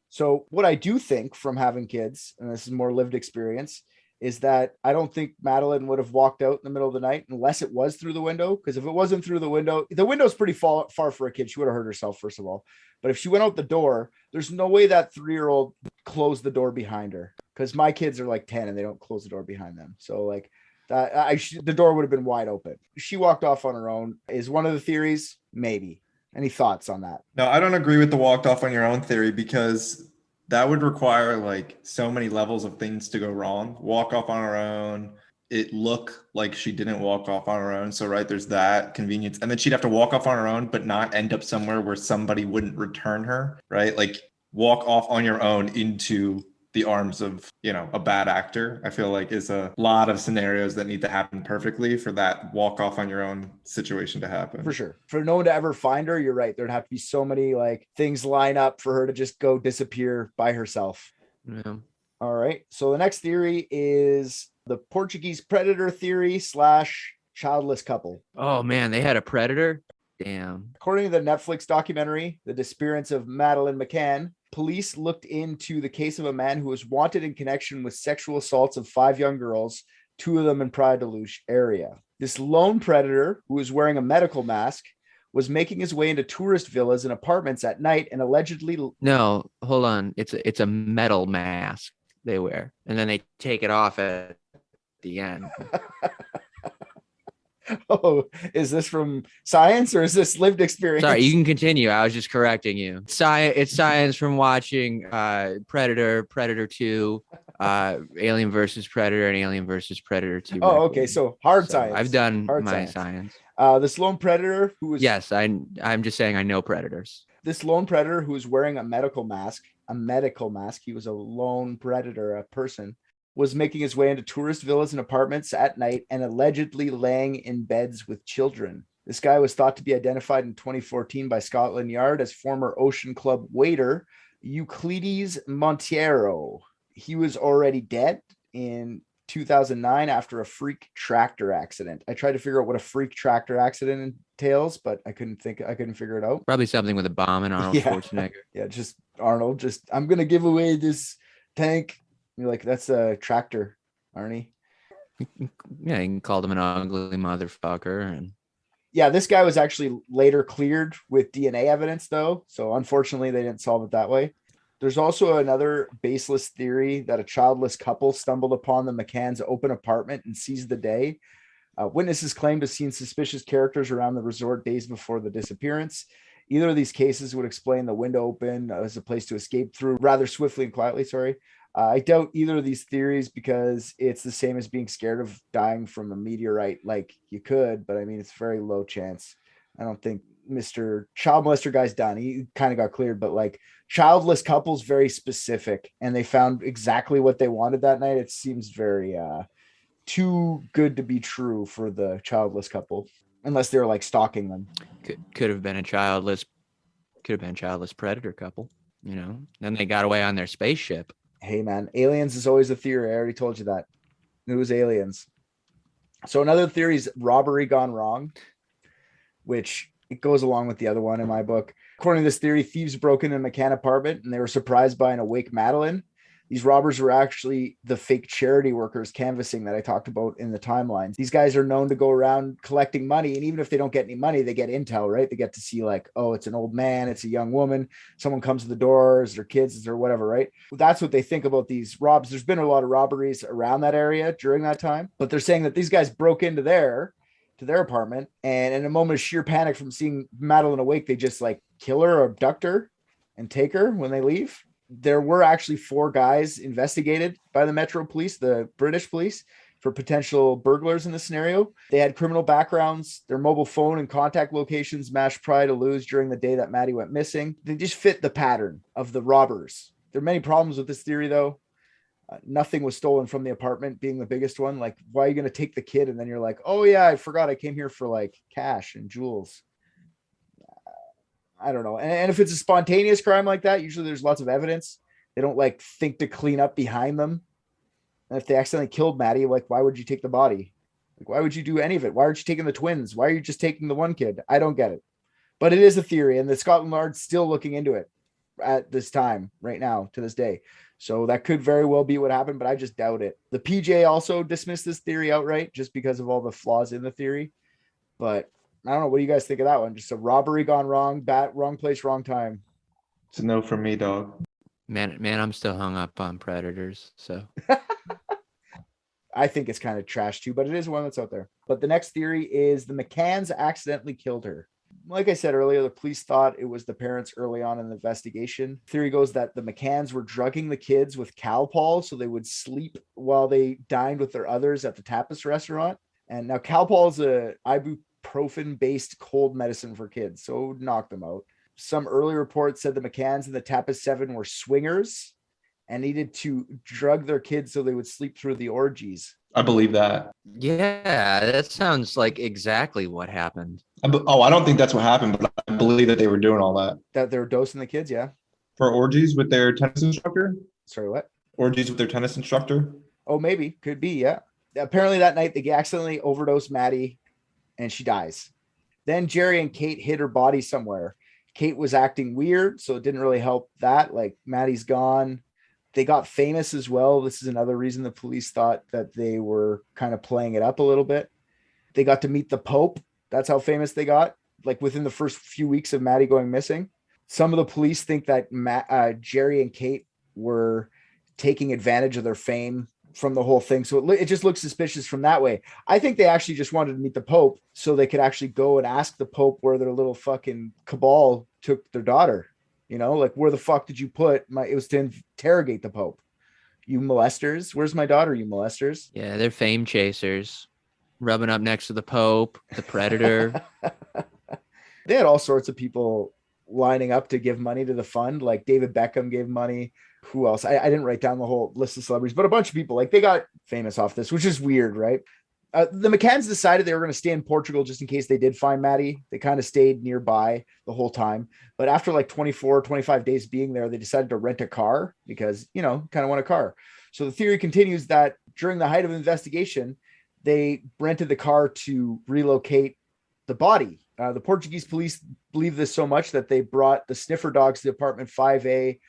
So what I do think from having kids, and this is more lived experience, is that I don't think Madeleine would have walked out in the middle of the night unless it was through the window. Because if it wasn't through the window's pretty far for a kid. She would have hurt herself, first of all. But if she went out the door, there's no way that 3-year-old closed the door behind her. Because my kids are like 10 and they don't close the door behind them. So like the door would have been wide open. She walked off on her own is one of the theories. Maybe. Any thoughts on that? No, I don't agree with the walked off on your own theory, because that would require like so many levels of things to go wrong. Walk off on her own. It look like she didn't walk off on her own. So, right, there's that convenience. And then she'd have to walk off on her own, but not end up somewhere where somebody wouldn't return her, right? Like walk off on your own into the arms of, you know, a bad actor. I feel like is a lot of scenarios that need to happen perfectly for that walk off on your own situation to happen. For sure. For no one to ever find her, you're right. There'd have to be so many like things line up for her to just go disappear by herself. Yeah. All right. So the next theory is the Portuguese predator theory / childless couple. Oh man, they had a predator? Damn. According to the Netflix documentary, The Disappearance of Madeleine McCann, police looked into the case of a man who was wanted in connection with sexual assaults of 5 young girls, 2 of them in Praia da Luz area. This lone predator, who was wearing a medical mask, was making his way into tourist villas and apartments at night and allegedly... No, hold on. It's a metal mask they wear, and then they take it off at the end. Oh, is this from science or is this lived experience? Sorry, you can continue. I was just correcting you. It's science from watching Predator, Predator 2, Alien versus Predator, and Alien versus Predator 2. Oh, okay. So hard science. I've done hard my science. This lone predator who was... Yes, I'm just saying I know predators. This lone predator who was wearing a medical mask, he was a lone predator, a person, was making his way into tourist villas and apartments at night and allegedly laying in beds with children. This guy was thought to be identified in 2014 by Scotland Yard as former Ocean Club waiter Euclides Monteiro. He was already dead in 2009 after a freak tractor accident. I tried to figure out what a freak tractor accident details, but I couldn't figure it out. Probably something with a bomb and Arnold Schwarzenegger. Yeah, just Arnold. Just I'm gonna give away this tank. You're like, that's a tractor, Arnie. Yeah, you can call him an ugly motherfucker. And yeah, this guy was actually later cleared with DNA evidence, though. So unfortunately, they didn't solve it that way. There's also another baseless theory that a childless couple stumbled upon the McCann's open apartment and seized the day. Witnesses claim to have seen suspicious characters around the resort days before the disappearance. Either of these cases would explain the window open as a place to escape through rather swiftly and quietly. I doubt either of these theories because it's the same as being scared of dying from a meteorite. Like you could, but I mean, it's very low chance. I don't think Mr. Child Molester guy's done. He kind of got cleared, but like childless couples, very specific, and they found exactly what they wanted that night. It seems very too good to be true for the childless couple, unless they were like stalking them. Could have been a childless predator couple, you know. Then they got away on their spaceship. Hey man, aliens is always a theory. I already told you that. It was aliens. So another theory is robbery gone wrong, which it goes along with the other one in my book. According to this theory, thieves broke into a McCann apartment and they were surprised by an awake Madeleine. These robbers were actually the fake charity workers canvassing that I talked about in the timelines. These guys are known to go around collecting money. And even if they don't get any money, they get intel, right? They get to see like, oh, it's an old man, it's a young woman. Someone comes to the door, is their kids, is there whatever, right? That's what they think about these robs. There's been a lot of robberies around that area during that time, but they're saying that these guys broke into their apartment. And in a moment of sheer panic from seeing Madeleine awake, they just like kill her or abduct her and take her when they leave. There were actually 4 guys investigated by the Metro Police, the British police, for potential burglars in the scenario. They had criminal backgrounds. Their mobile phone and contact locations matched prior to lose during the day that Maddie went missing. They just fit the pattern of the robbers. There are many problems with this theory, though. Nothing was stolen from the apartment being the biggest one. Like, why are you going to take the kid? And then you're like, oh yeah, I forgot I came here for like cash and jewels. I don't know. And if it's a spontaneous crime like that, usually there's lots of evidence. They don't like think to clean up behind them. And if they accidentally killed Maddie, like, why would you take the body? Like, why would you do any of it? Why aren't you taking the twins? Why are you just taking the one kid? I don't get it. But it is a theory, and the Scotland Yard's still looking into it at this time, right now, to this day. So that could very well be what happened, but I just doubt it. The PJ also dismissed this theory outright just because of all the flaws in the theory. But I don't know. What do you guys think of that one? Just a robbery gone wrong, wrong place, wrong time. It's a no from me, dog. Man, I'm still hung up on predators. So I think it's kind of trash too, but it is one that's out there. But the next theory is the McCanns accidentally killed her. Like I said earlier, the police thought it was the parents early on in the investigation. Theory goes that the McCanns were drugging the kids with Calpol so they would sleep while they dined with their others at the Tapas restaurant. And now Calpol is a ibuprofen-based cold medicine for kids, so it would knock them out. Some early reports said the McCanns and the Tapas 7 were swingers and needed to drug their kids so they would sleep through the orgies. I believe that. yeah, that sounds like exactly what happened. I don't think that's what happened, but I believe that they were doing all that. That they were dosing the kids, yeah. For orgies with their tennis instructor? Sorry, what? Orgies with their tennis instructor? Oh, maybe. Could be, yeah. Apparently that night they accidentally overdosed Maddie and she dies. Then Jerry and Kate hid her body somewhere. Kate was acting weird, so it didn't really help that. Like, Maddie's gone. They got famous as well. This is another reason the police thought that they were kind of playing it up a little bit. They got to meet the Pope. That's how famous they got, like within the first few weeks of Maddie going missing. Some of the police think that Jerry and Kate were taking advantage of their fame from the whole thing. So it just looks suspicious from that way. I think they actually just wanted to meet the Pope so they could actually go and ask the Pope where their little fucking cabal took their daughter. You know, like, where the fuck did you put it was to interrogate the Pope. You molesters. Where's my daughter, you molesters? Yeah, they're fame chasers, rubbing up next to the Pope, the Predator. They had all sorts of people lining up to give money to the fund. Like David Beckham gave money. Who else? I didn't write down the whole list of celebrities, but a bunch of people, like, they got famous off this, which is weird, right? The McCanns decided they were going to stay in Portugal just in case they did find Maddie. They kind of stayed nearby the whole time. But after like 24, 25 days being there, they decided to rent a car because, you know, kind of want a car. So the theory continues that during the height of the investigation, they rented the car to relocate the body. The Portuguese police believe this so much that they brought the sniffer dogs to apartment 5A,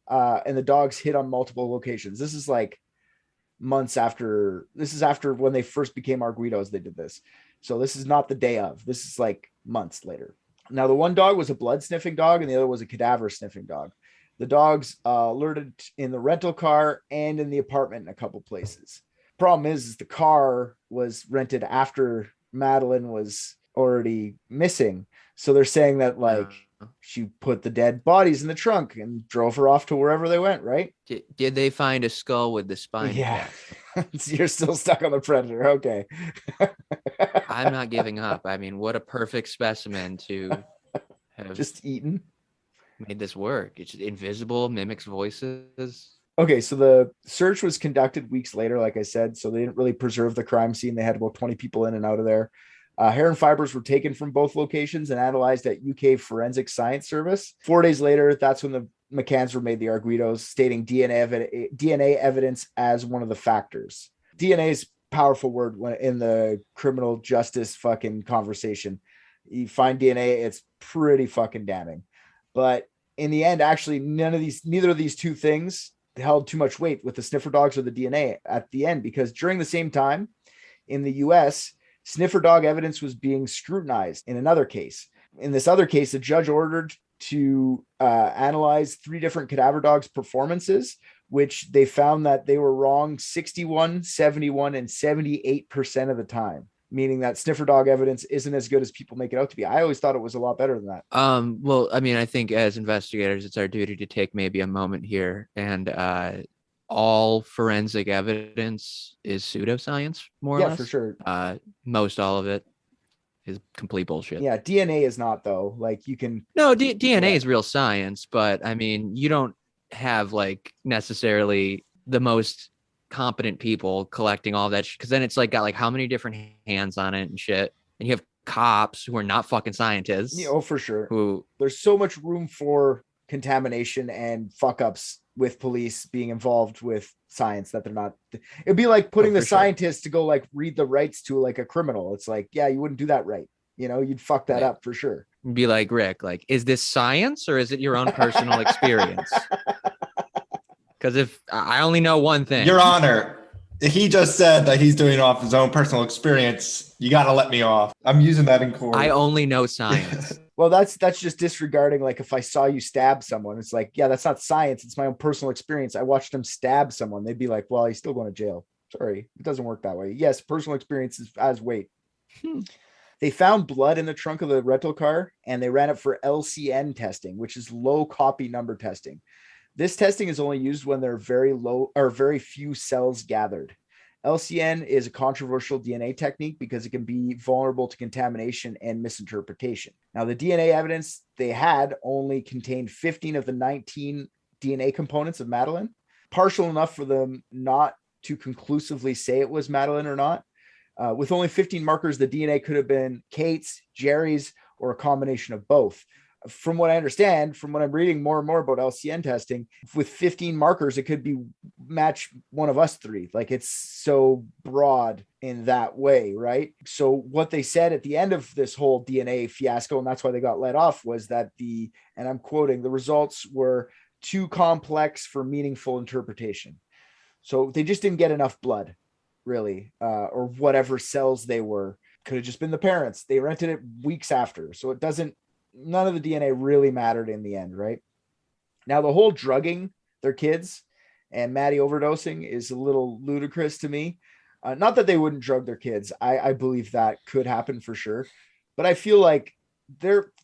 and the dogs hid on multiple locations. This is like months after. This is after when they first became Arguidos. They did this. So this is not the day of. This is like months later. Now, the one dog was a blood sniffing dog and the other was a cadaver sniffing dog. The dogs alerted in the rental car and in the apartment in a couple places. Problem is the car was rented after Madeleine was already missing. So they're saying that like she put the dead bodies in the trunk and drove her off to wherever they went, right? Did they find a skull with the spine? Yeah. So you're still stuck on the Predator. Okay. I'm not giving up. I mean, what a perfect specimen to have just eaten. Made this work. It's invisible, mimics voices. Okay, so the search was conducted weeks later, like I said, so they didn't really preserve the crime scene. They had about 20 people in and out of there. Hair and fibers were taken from both locations and analyzed at UK Forensic Science Service. 4 days later, that's when the McCanns were made the Arguidos, stating DNA evidence as one of the factors. DNA is a powerful word when in the criminal justice fucking conversation. You find DNA, it's pretty fucking damning. But in the end, actually, neither of these two things held too much weight with the sniffer dogs or the DNA at the end, because during the same time in the US, sniffer dog evidence was being scrutinized in another case. In this other case, the judge ordered to analyze 3 different cadaver dogs' performances, which they found that they were wrong 61, 71, and 78% of the time, meaning that sniffer dog evidence isn't as good as people make it out to be. I always thought it was a lot better than that. Well, I mean, I think as investigators, it's our duty to take maybe a moment here, and all forensic evidence is pseudoscience, more or less. Yeah, for sure. Most all of it is complete bullshit. Yeah, DNA is not, though. Like, you can... No, DNA is real science, but I mean, you don't have like necessarily the most competent people collecting all that, because then it's like got like how many different hands on it and shit, and you have cops who are not fucking scientists. Yeah, oh, for sure. Who there's so much room for contamination and fuck ups with police being involved with science that they're not. It'd be like putting the scientists to go like read the rights to like a criminal. It's like, yeah, you wouldn't do that right. You know, you'd fuck that up for sure. Be like, Rick, like, is this science or is it your own personal experience? Because if I only know one thing, Your Honor, he just said that he's doing it off his own personal experience. You got to let me off. I'm using that in court. I only know science. Well, that's just disregarding. Like, if I saw you stab someone, it's like, yeah, that's not science. It's my own personal experience. I watched him stab someone. They'd be like, well, he's still going to jail. Sorry, it doesn't work that way. Yes, personal experience is as weight. They found blood in the trunk of the rental car, and they ran it for LCN testing, which is low copy number testing. This testing is only used when there are very few cells gathered. LCN is a controversial DNA technique because it can be vulnerable to contamination and misinterpretation. Now, the DNA evidence they had only contained 15 of the 19 DNA components of Madeleine, partial enough for them not to conclusively say it was Madeleine or not. With only 15 markers, the DNA could have been Kate's, Jerry's, or a combination of both. From what I understand, from what I'm reading more and more about LCN testing, with 15 markers, it could be match one of us 3. Like, it's so broad in that way, right? So what they said at the end of this whole DNA fiasco, and that's why they got let off, was that and I'm quoting, the results were too complex for meaningful interpretation. So they just didn't get enough blood, really, or whatever cells they were. Could have just been the parents. They rented it weeks after. So none of the DNA really mattered in the end, right? Now, the whole drugging their kids and Maddie overdosing is a little ludicrous to me. Not that they wouldn't drug their kids. I believe that could happen for sure. But I feel like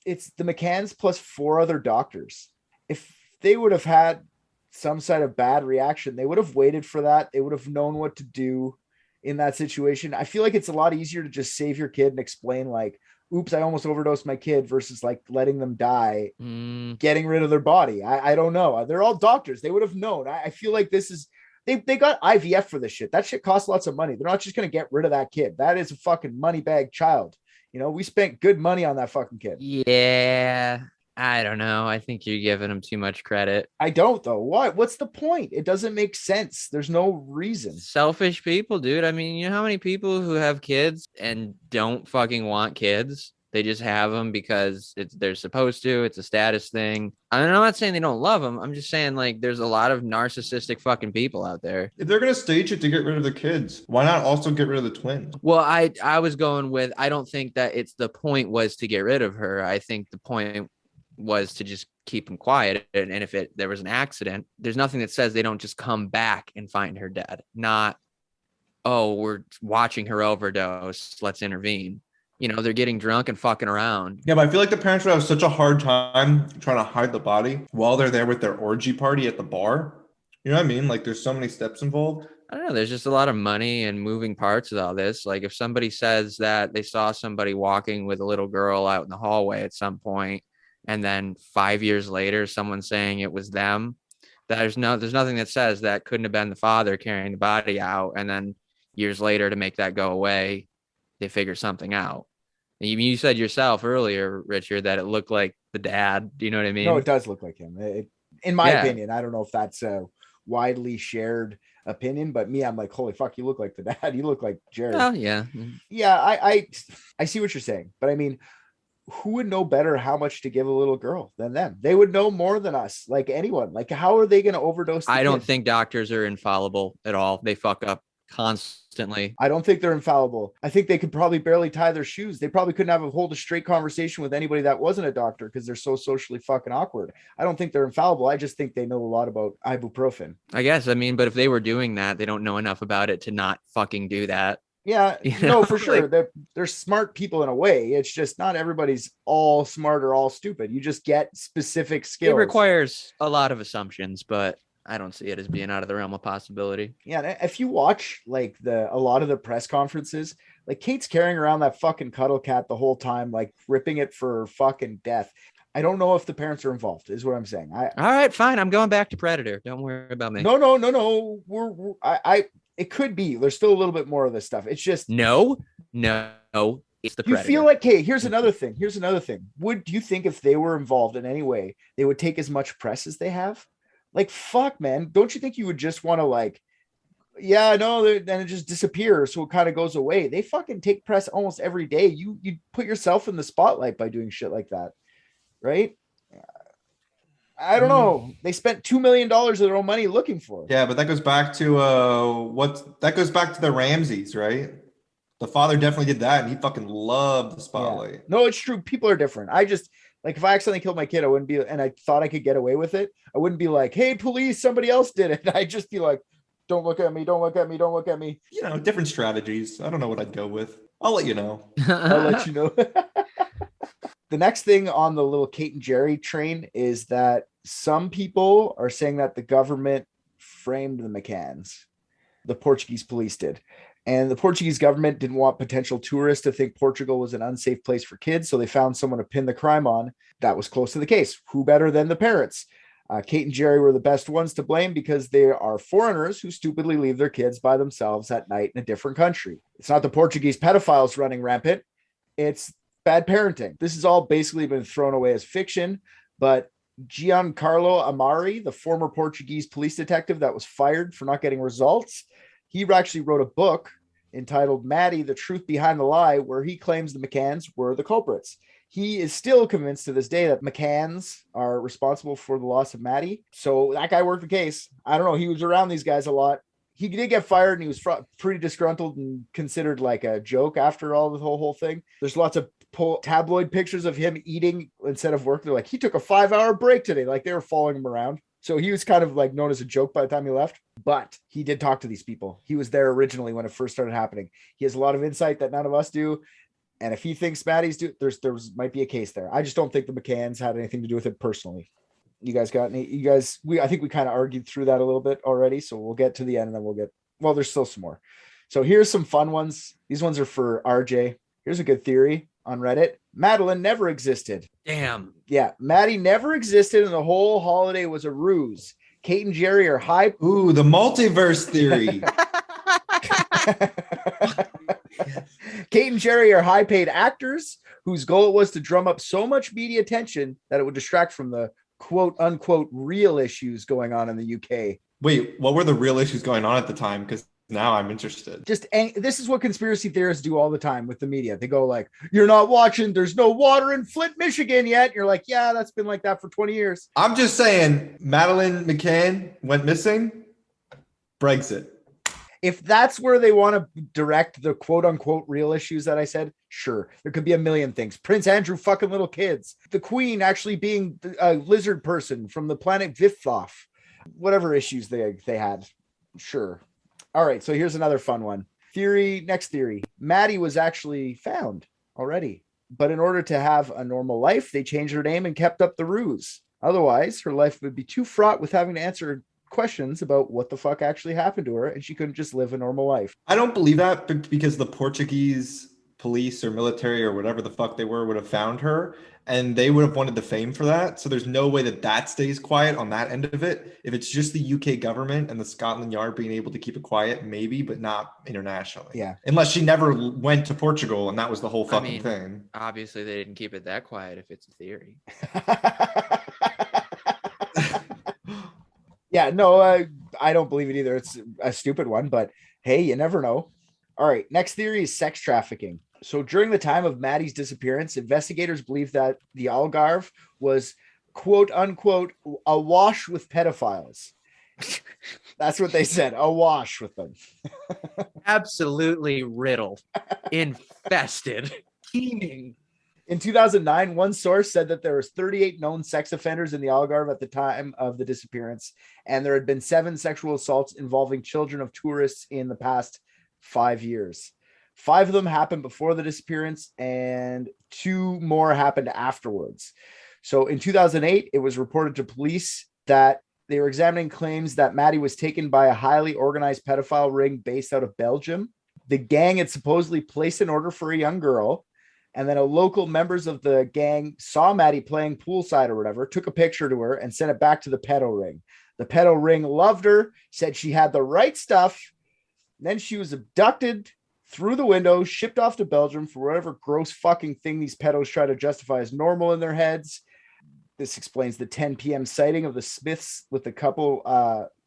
it's the McCanns plus 4 other doctors. If they would have had some sort of bad reaction, they would have waited for that. They would have known what to do in that situation. I feel like it's a lot easier to just save your kid and explain like, oops, I almost overdosed my kid, versus like letting them die, getting rid of their body. I don't know. They're all doctors. They would have known. I feel like this is, they got IVF for this shit. That shit costs lots of money. They're not just going to get rid of that kid. That is a fucking money bag child. You know, we spent good money on that fucking kid. Yeah. I don't know. I think you're giving them too much credit. I don't, though. Why? What's the point? It doesn't make sense. There's no reason. Selfish people, dude. I mean, you know how many people who have kids and don't fucking want kids? They just have them because they're supposed to. It's a status thing. I mean, I'm not saying they don't love them. I'm just saying like there's a lot of narcissistic fucking people out there. If they're gonna stage it to get rid of the kids, why not also get rid of the twins? Well, I was going with, I don't think that the point was to get rid of her. I think the point was to just keep them quiet. And if there was an accident, there's nothing that says they don't just come back and find her dead. Not, oh, we're watching her overdose, let's intervene. They're getting drunk and fucking around. Yeah, but I feel like the parents would have such a hard time trying to hide the body while they're there with their orgy party at the bar. You know what I mean? Like there's so many steps involved. I don't know. There's just a lot of money and moving parts with all this. Like if somebody says that they saw somebody walking with a little girl out in the hallway at some point, and then 5 years later, someone saying it was them, there's nothing that says that couldn't have been the father carrying the body out. And then years later, to make that go away, they figure something out. And you said yourself earlier, Richard, that it looked like the dad. Do you know what I mean? No, it does look like him. In my opinion, I don't know if that's a widely shared opinion, but me, I'm like, holy fuck, you look like the dad. You look like Jared. Oh yeah. Yeah, I see what you're saying, but I mean, who would know better how much to give a little girl than them? They would know more than us, like anyone. Like, how are they going to overdose? I don't think doctors are infallible at all. They fuck up constantly. I don't think they're infallible. I think they could probably barely tie their shoes. They probably couldn't hold a straight conversation with anybody that wasn't a doctor because they're so socially fucking awkward. I don't think they're infallible. I just think they know a lot about ibuprofen. I guess. I mean, but if they were doing that, they don't know enough about it to not fucking do that. Yeah, no, for sure. Like, they're smart people in a way. It's just not everybody's all smart or all stupid. You just get specific skills. It requires a lot of assumptions, but I don't see it as being out of the realm of possibility. Yeah, if you watch like a lot of the press conferences, like Kate's carrying around that fucking cuddle cat the whole time, like ripping it for fucking death. I don't know if the parents are involved, is what I'm saying. All right, fine. I'm going back to Predator. Don't worry about me. No. It could be. There's still a little bit more of this stuff. It's just no. It's the Predator. You feel like, hey, here's another thing. Do you think if they were involved in any way, they would take as much press as they have? Like, fuck, man. Don't you think you would just want to like, yeah, no, then it just disappears. So it kind of goes away. They fucking take press almost every day. You put yourself in the spotlight by doing shit like that. Right? I don't know. They spent $2 million of their own money looking for it. Yeah, but that goes back to the Ramseys, right? The father definitely did that, and he fucking loved the spotlight. Yeah. No, it's true. People are different. I just like if I accidentally killed my kid, I wouldn't be, and I thought I could get away with it. I wouldn't be like, "Hey, police, somebody else did it." I'd just be like, "Don't look at me! Don't look at me! Don't look at me!" You know, different strategies. I don't know what I'd go with. I'll let you know. I'll let you know. The next thing on the little Kate and Jerry train is that some people are saying that the government framed the McCanns. The Portuguese police did. And the Portuguese government didn't want potential tourists to think Portugal was an unsafe place for kids. So they found someone to pin the crime on that was close to the case. Who better than the parents? Kate and Jerry were the best ones to blame because they are foreigners who stupidly leave their kids by themselves at night in a different country. It's not the Portuguese pedophiles running rampant. It's bad parenting. This has all basically been thrown away as fiction, but Giancarlo Amari, the former Portuguese police detective that was fired for not getting results, he actually wrote a book entitled Maddie, The Truth Behind the Lie, where he claims the McCanns were the culprits. He is still convinced to this day that McCanns are responsible for the loss of Maddie. So that guy worked the case. I don't know. He was around these guys a lot. He did get fired and he was pretty disgruntled and considered like a joke after all the whole thing. There's lots of tabloid pictures of him eating instead of work. They're like, he took a 5-hour break today. Like they were following him around. So he was kind of like known as a joke by the time he left, but he did talk to these people. He was there originally when it first started happening. He has a lot of insight that none of us do. And if he thinks Maddie's there might be a case there. I just don't think the McCanns had anything to do with it personally. You guys got any? I think we kind of argued through that a little bit already. So we'll get to the end and then there's still some more. So here's some fun ones. These ones are for RJ. Here's a good theory on Reddit. Madeleine never existed. Damn. Yeah. Maddie never existed and the whole holiday was a ruse. Kate and Jerry are high. Ooh, the multiverse theory. Kate and Jerry are high-paid actors whose goal was to drum up so much media attention that it would distract from the quote-unquote real issues going on in the UK. Wait, what were the real issues going on at the time? Because Now I'm interested. This is what conspiracy theorists do all the time with the media. They go like, "You're not watching. There's no water in Flint, Michigan yet." You're like, "Yeah, that's been like that for 20 years." I'm just saying, Madeleine McCann went missing. Brexit. If that's where they want to direct the quote unquote real issues that I said, sure, there could be a million things. Prince Andrew fucking little kids, the Queen actually being a lizard person from the planet Viflof, whatever issues they had, sure. All right, so here's another fun one. Next theory. Maddie was actually found already, but in order to have a normal life, they changed her name and kept up the ruse. Otherwise, her life would be too fraught with having to answer questions about what the fuck actually happened to her, and she couldn't just live a normal life. I don't believe that because the Portuguese police or military or whatever the fuck they were would have found her, and they would have wanted the fame for that. So there's no way that stays quiet on that end of it. If it's just the UK government and the Scotland Yard being able to keep it quiet, maybe, but not internationally. Yeah. Unless she never went to Portugal and that was the whole fucking thing. Obviously, they didn't keep it that quiet if it's a theory. Yeah, no, I don't believe it either. It's a stupid one, but hey, you never know. All right, next theory is sex trafficking. So during the time of Maddie's disappearance, investigators believe that the Algarve was quote unquote awash with pedophiles. That's what they said, awash with them. Absolutely riddled, infested, teeming. In 2009, one source said that there was 38 known sex offenders in the Algarve at the time of the disappearance, and there had been 7 sexual assaults involving children of tourists in the past 5 years. 5 of them happened before the disappearance, and 2 more happened afterwards. So in 2008, it was reported to police that they were examining claims that Maddie was taken by a highly organized pedophile ring based out of Belgium. The gang had supposedly placed an order for a young girl, and then local members of the gang saw Maddie playing poolside or whatever, took a picture to her and sent it back to the pedo ring. The pedo ring loved her, said she had the right stuff. Then she was abducted through the window, shipped off to Belgium for whatever gross fucking thing these pedos try to justify as normal in their heads. This explains the 10 p.m. sighting of the Smiths with the couple,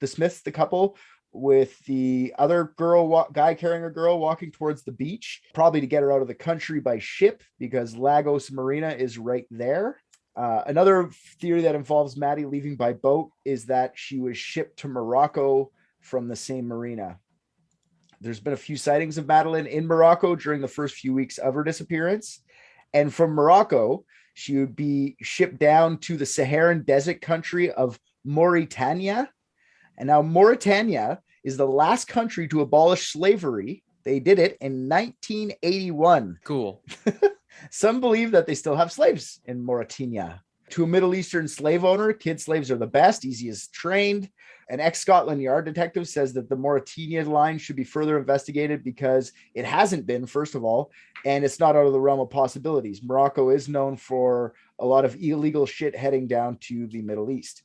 the couple with the other guy carrying a girl walking towards the beach, probably to get her out of the country by ship because Lagos Marina is right there. Another theory that involves Maddie leaving by boat is that she was shipped to Morocco from the same marina. There's been a few sightings of Madeleine in Morocco during the first few weeks of her disappearance. And from Morocco, she would be shipped down to the Saharan desert country of Mauritania. And now Mauritania is the last country to abolish slavery. They did it in 1981. Cool. Some believe that they still have slaves in Mauritania. To a Middle Eastern slave owner, kid slaves are the best, easiest trained. An ex-Scotland Yard detective says that the Mauritania line should be further investigated because it hasn't been, first of all, and it's not out of the realm of possibilities. Morocco is known for a lot of illegal shit heading down to the Middle East.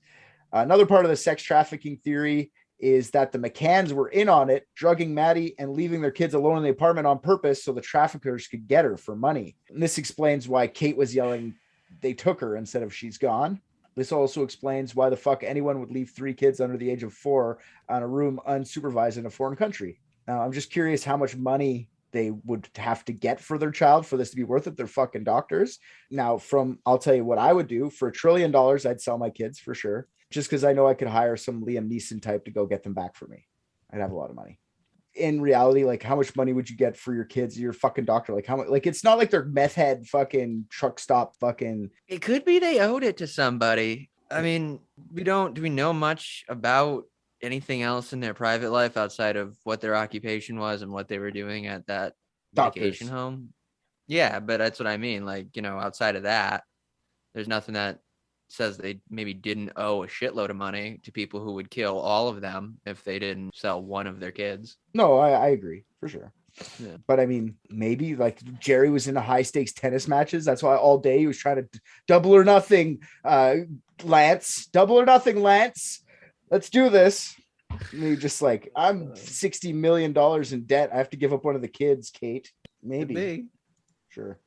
Another part of the sex trafficking theory is that the McCanns were in on it, drugging Maddie and leaving their kids alone in the apartment on purpose so the traffickers could get her for money. And this explains why Kate was yelling, they took her instead of she's gone. This also explains why the fuck anyone would leave 3 kids under the age of 4 on a room unsupervised in a foreign country. Now, I'm just curious how much money they would have to get for their child for this to be worth it. They're fucking doctors. Now, I'll tell you what I would do. For $1 trillion, I'd sell my kids for sure. Just because I know I could hire some Liam Neeson type to go get them back for me. I'd have a lot of money. In reality, like, how much money would you get for your kids? You're a fucking doctor. Like, how much? Like, it's not like they're meth head fucking truck stop fucking. It could be they owed it to somebody. I mean, do we know much about anything else in their private life outside of what their occupation was and what they were doing at that vacation home? Yeah, but that's what I mean. Like, outside of that, there's nothing that says they maybe didn't owe a shitload of money to people who would kill all of them if they didn't sell one of their kids. No, I agree for sure. Yeah. But I mean, maybe like Jerry was into high stakes tennis matches. That's why all day he was trying to double or nothing, Lance. Double or nothing, Lance. Let's do this. And he just like, I'm $60 million in debt. I have to give up one of the kids, Kate. Maybe. Sure.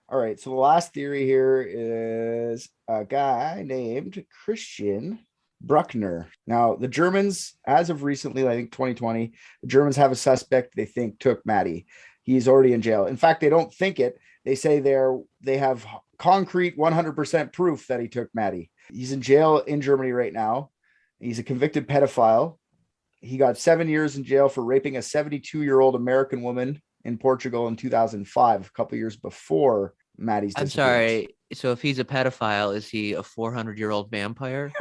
All right. So the last theory here is a guy named Christian Bruckner. Now, the Germans, as of recently, I think 2020, the Germans have a suspect they think took Maddie. He's already in jail. In fact, they don't think it. They say they have concrete 100% proof that he took Maddie. He's in jail in Germany right now. He's a convicted pedophile. He got 7 years in jail for raping a 72-year-old American woman in Portugal in 2005, a couple years before Maddie's I'm disappearance. sorry. So if he's a pedophile, is he a 400-year-old vampire?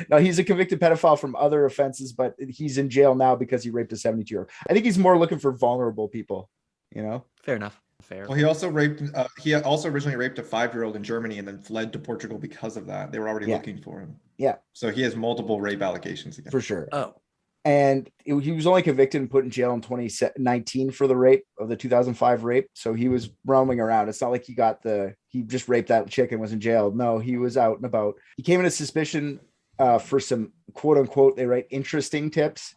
No, he's a convicted pedophile from other offenses, but he's in jail now because he raped a 72-year-old. I think he's more looking for vulnerable people, you know? Fair enough. Fair. Well, he also originally raped a 5-year-old in Germany and then fled to Portugal because of that. They were already looking for him. Yeah. So he has multiple rape allegations again. For sure. Oh. And he was only convicted and put in jail in 2019 for the rape of the 2005 rape. So he was roaming around. It's not like he just raped that chick and was in jail. No, he was out and about. He came into suspicion for some quote unquote, they write interesting tips.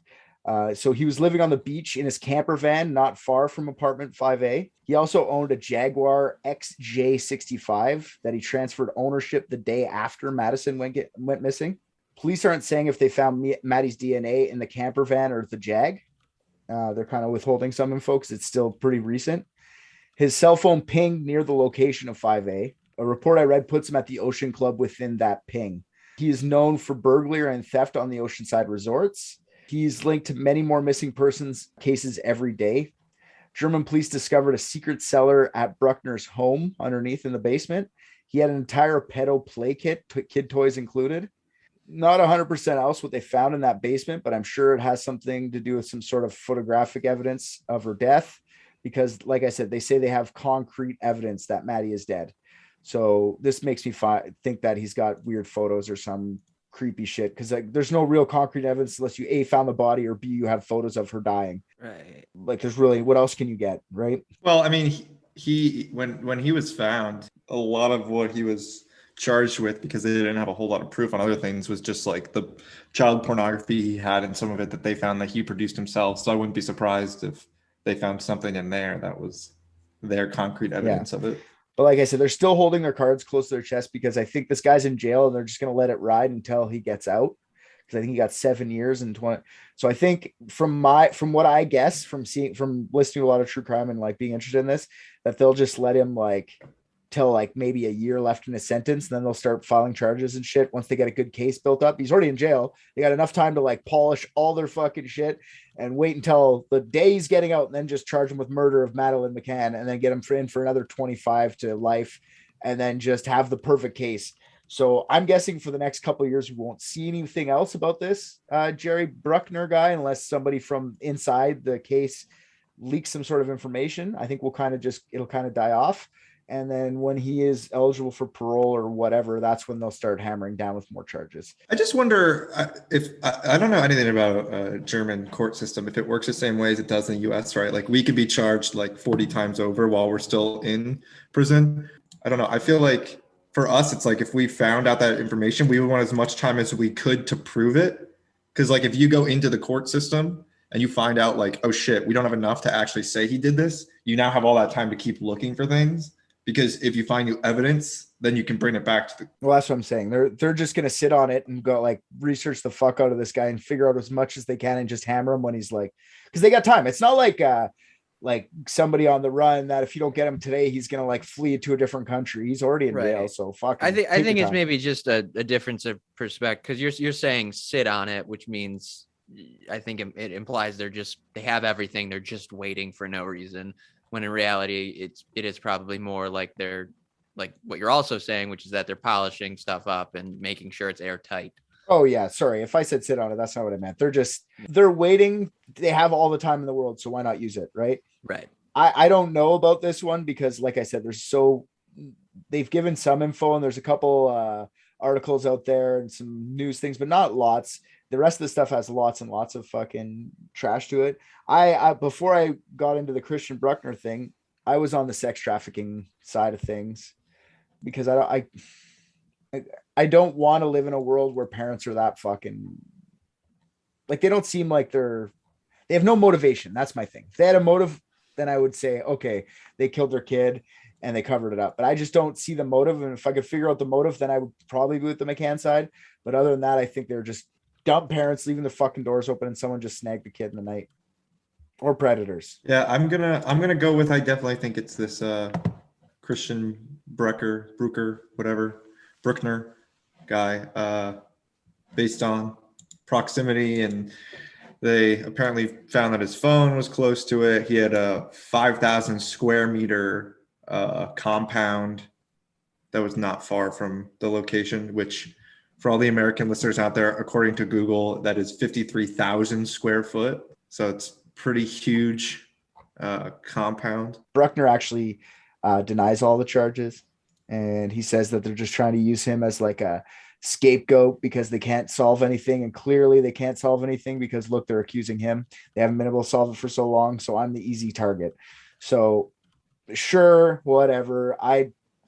So he was living on the beach in his camper van, not far from apartment 5A. He also owned a Jaguar XJ65 that he transferred ownership the day after Madison went missing. Police aren't saying if they found Maddie's DNA in the camper van or the Jag. They're kind of withholding some info because it's still pretty recent. His cell phone pinged near the location of 5A. A report I read puts him at the Ocean Club within that ping. He is known for burglary and theft on the Oceanside resorts. He's linked to many more missing persons cases every day. German police discovered a secret cellar at Bruckner's home underneath in the basement. He had an entire pedo play kit, kid toys included. Not 100% else what they found in that basement, but I'm sure it has something to do with some sort of photographic evidence of her death. Because, like I said, they say they have concrete evidence that Maddie is dead. So this makes me think that he's got weird photos or some creepy shit, because there's no real concrete evidence unless you A, found the body, or B, you have photos of her dying. Right. Like, there's really, what else can you get, right? Well, I mean, he when he was found, a lot of what he was charged with, because they didn't have a whole lot of proof on other things, was just like the child pornography he had, and some of it that they found that he produced himself. So I wouldn't be surprised if they found something in there that was their concrete evidence of it. But like I said, they're still holding their cards close to their chest because I think this guy's in jail and they're just going to let it ride until he gets out. Because I think he got 7 years and 20. So I think from what I guess from listening to a lot of true crime and like being interested in this, that they'll just let him like till like maybe a year left in his sentence. And then they'll start filing charges and shit once they get a good case built up. He's already in jail. They got enough time to like polish all their fucking shit and wait until the day he's getting out and then just charge him with murder of Madeleine McCann and then get him in for another 25 to life and then just have the perfect case. So I'm guessing for the next couple of years, we won't see anything else about this Jerry Bruckner guy, unless somebody from inside the case leaks some sort of information. I think it'll kind of die off. And then when he is eligible for parole or whatever, that's when they'll start hammering down with more charges. I just wonder if I don't know anything about German court system, if it works the same way as it does in the US, right? Like we could be charged like 40 times over while we're still in prison. I don't know. I feel like for us, it's like if we found out that information, we would want as much time as we could to prove it. Because like if you go into the court system and you find out like, oh shit, we don't have enough to actually say he did this, you now have all that time to keep looking for things. Because if you find new evidence, then you can bring it back to the. Well, that's what I'm saying. They're just gonna sit on it and go like research the fuck out of this guy and figure out as much as they can and just hammer him when he's like, because they got time. It's not like somebody on the run that if you don't get him today, he's gonna like flee to a different country. He's already in jail, so fuck. I think it's maybe just a difference of perspective, because you're saying sit on it, which means I think it implies they have everything. They're just waiting for no reason. When in reality, it is probably more like they're like what you're also saying, which is that they're polishing stuff up and making sure it's airtight. Oh yeah, sorry. If I said sit on it, that's not what I meant. They're waiting. They have all the time in the world, so why not use it, right? Right. I don't know about this one because, like I said, they've given some info and there's a couple articles out there and some news things, but not lots. The rest of the stuff has lots and lots of fucking trash to it. I before I got into the Christian Bruckner thing, I was on the sex trafficking side of things because I don't want to live in a world where parents are that fucking like, they don't seem like they have no motivation. That's my thing. If they had a motive, then I would say, okay, they killed their kid and they covered it up. But I just don't see the motive. And if I could figure out the motive, then I would probably be with the McCann side. But other than that, I think they're just dumb parents leaving the fucking doors open and someone just snagged the kid in the night. Or predators. Yeah, I'm gonna go with, I definitely think it's this Christian Brucker, whatever, Bruckner guy, based on proximity, and they apparently found that his phone was close to it. He had a 5,000 square meter compound that was not far from the location, which for all the American listeners out there, according to Google, that is 53,000 square foot. So it's pretty huge compound. Bruckner actually denies all the charges, and he says that they're just trying to use him as like a scapegoat because they can't solve anything, and clearly they can't solve anything because look, they're accusing him. They haven't been able to solve it for so long, so I'm the easy target. So sure, whatever.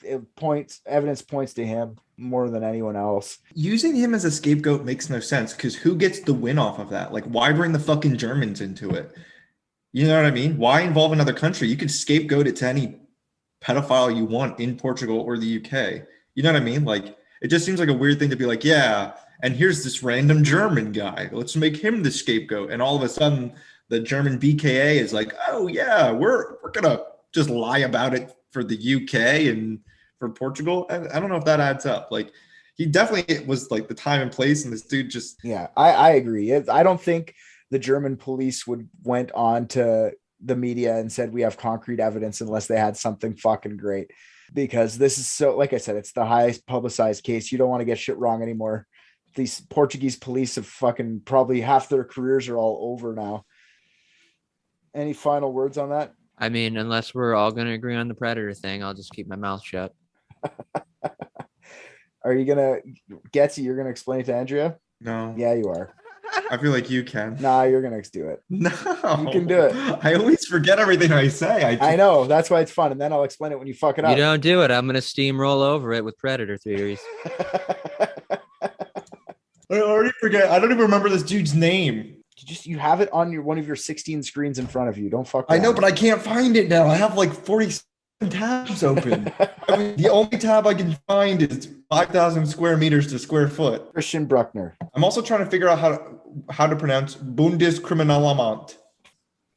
Evidence points to him more than anyone else. Using him as a scapegoat makes no sense, because who gets the win off of that? Like, why bring the fucking Germans into it? You know what I mean? Why involve another country? You could scapegoat it to any pedophile you want in Portugal or the UK. You know what I mean? Like, it just seems like a weird thing to be like, yeah, and here's this random German guy. Let's make him the scapegoat. And all of a sudden, the German BKA is like, oh yeah, we're gonna just lie about it for the UK and for Portugal. I don't know if that adds up. Like, he definitely was like the time and place, and this dude just. Yeah, I agree. I don't think the German police went on to the media and said we have concrete evidence unless they had something fucking great, because this is so, like I said, it's the highest publicized case. You don't want to get shit wrong anymore. These Portuguese police have fucking probably half their careers are all over now. Any final words on that? I mean, unless we're all going to agree on the predator thing, I'll just keep my mouth shut. Are you gonna you're gonna explain it to Andrea? No. Yeah, you are. I feel like you can. Nah, you're gonna do it. No, you can do it. I always forget everything I say. I know, that's why it's fun, and then I'll explain it when you fuck it up. You don't do it, I'm gonna steamroll over it with predator theories. I already forget. I don't even remember this dude's name. You have it on one of your 16 screens in front of you. Don't fuck. I know, but I can't find it now. I have like 47 tabs open. I mean, the only tab I can find is 5,000 square meters to square foot. Christian Bruckner. I'm also trying to figure out how to pronounce Bundeskriminalamt.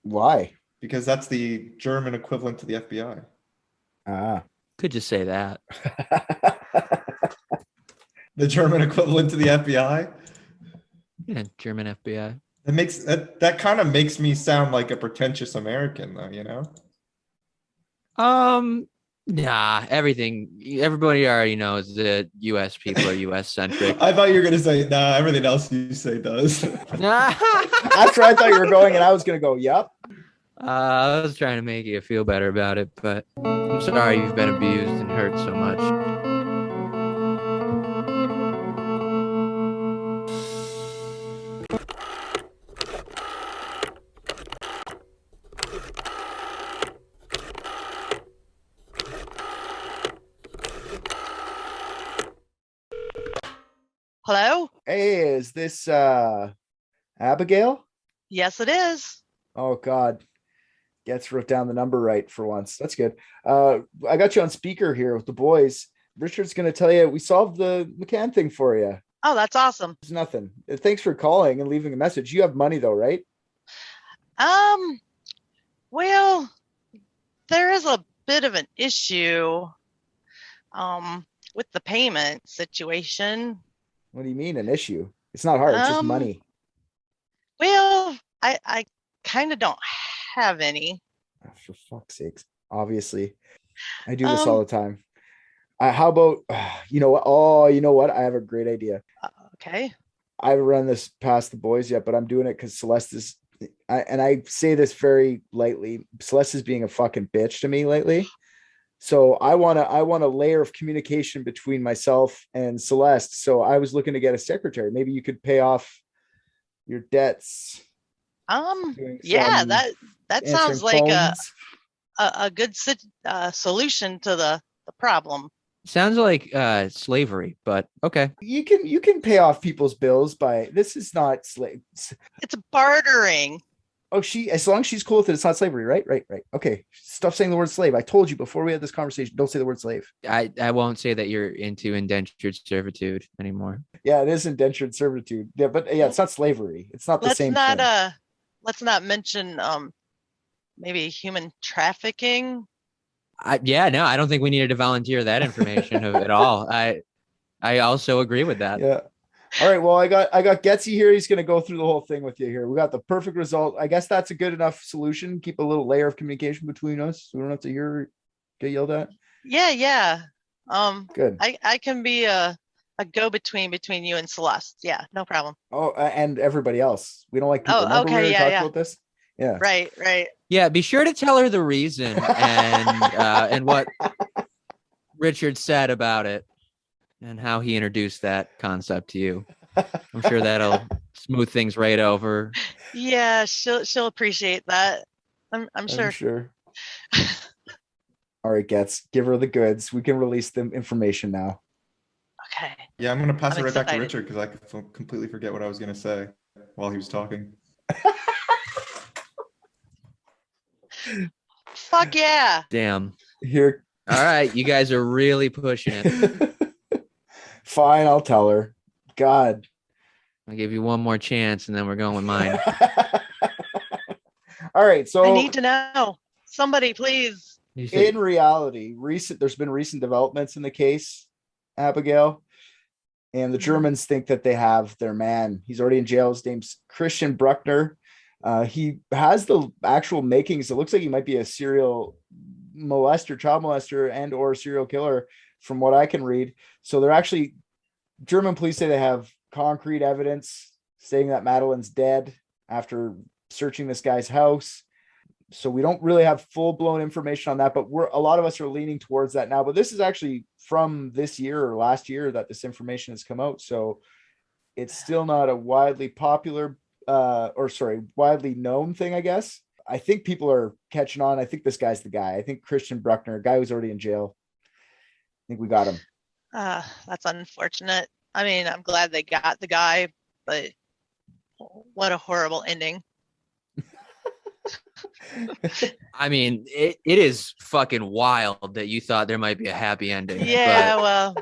Why? Because that's the German equivalent to the FBI. Could just say that. The German equivalent to the FBI? Yeah, German FBI. That kind of makes me sound like a pretentious American, though, you know? Nah, everybody already knows that US people are US centric. I thought you were gonna say nah, everything else you say does. That's where I thought you were going, and I was gonna go, yep. I was trying to make you feel better about it, but I'm sorry you've been abused and hurt so much. Hello? Hey, is this Abigail? Yes, it is. Oh God. Gets wrote down the number right for once. That's good. I got you on speaker here with the boys. Richard's gonna tell you we solved the McCann thing for you. Oh, that's awesome. It's nothing. Thanks for calling and leaving a message. You have money though, right? Well, there is a bit of an issue with the payment situation. What do you mean an issue? It's not hard, it's just money. Well, I kind of don't have any. Oh, for fuck's sakes. Obviously. I do this all the time. How about you know what? Oh, you know what? I have a great idea. Okay. I haven't run this past the boys yet, but I'm doing it because Celeste is and I say this very lightly. Celeste is being a fucking bitch to me lately. So I want a layer of communication between myself and Celeste. So I was looking to get a secretary. Maybe you could pay off your debts. Yeah, that sounds like a good solution to the problem. Sounds like slavery, but okay. You can pay off people's bills by this is not slave. It's bartering. Oh, as long as she's cool with it, it's not slavery, right? Right. Okay. Stop saying the word slave. I told you before we had this conversation, don't say the word slave. I won't say that you're into indentured servitude anymore. Yeah, it is indentured servitude. Yeah, but yeah, it's not slavery. It's not the same thing. Let's not mention maybe human trafficking. I don't think we needed to volunteer that information at all. I also agree with that. Yeah. All right. Well, I got Getsy here. He's going to go through the whole thing with you here. We got the perfect result. I guess that's a good enough solution. Keep a little layer of communication between us. So we don't have to get yelled at. Yeah. Good. I can be a go-between between you and Celeste. Yeah, no problem. Oh, and everybody else. We don't like people. Remember okay. we Yeah. about this? Yeah. Right. Yeah. Be sure to tell her the reason and what Richard said about it. And how he introduced that concept to you. I'm sure that'll smooth things right over. Yeah, she'll appreciate that. I'm sure. I'm sure. All right, Gets, give her the goods. We can release the information now. Okay. Yeah, I'm gonna pass it right back to excited. Richard because I completely forget what I was gonna say while he was talking. Fuck yeah. Damn. Here. All right, you guys are really pushing it. Fine, I'll tell her. God. I'll give you one more chance and then we're going with mine. All right, so I need to know. Somebody, please. In reality, there's been recent developments in the case, Abigail, and the Germans think that they have their man. He's already in jail. His name's Christian Bruckner. He has the actual makings. It looks like he might be a serial molester, child molester, and or serial killer from what I can read. So they're actually, German police say they have concrete evidence saying that Madeleine's dead after searching this guy's house. So we don't really have full-blown information on that, but a lot of us are leaning towards that now. But this is actually from this year or last year that this information has come out. So it's still not a widely known thing, I guess. I think people are catching on. I think this guy's the guy. I think Christian Bruckner, a guy who's already in jail. I think we got him. That's unfortunate. I mean, I'm glad they got the guy, but what a horrible ending. I mean, it is fucking wild that you thought there might be a happy ending. Yeah, well,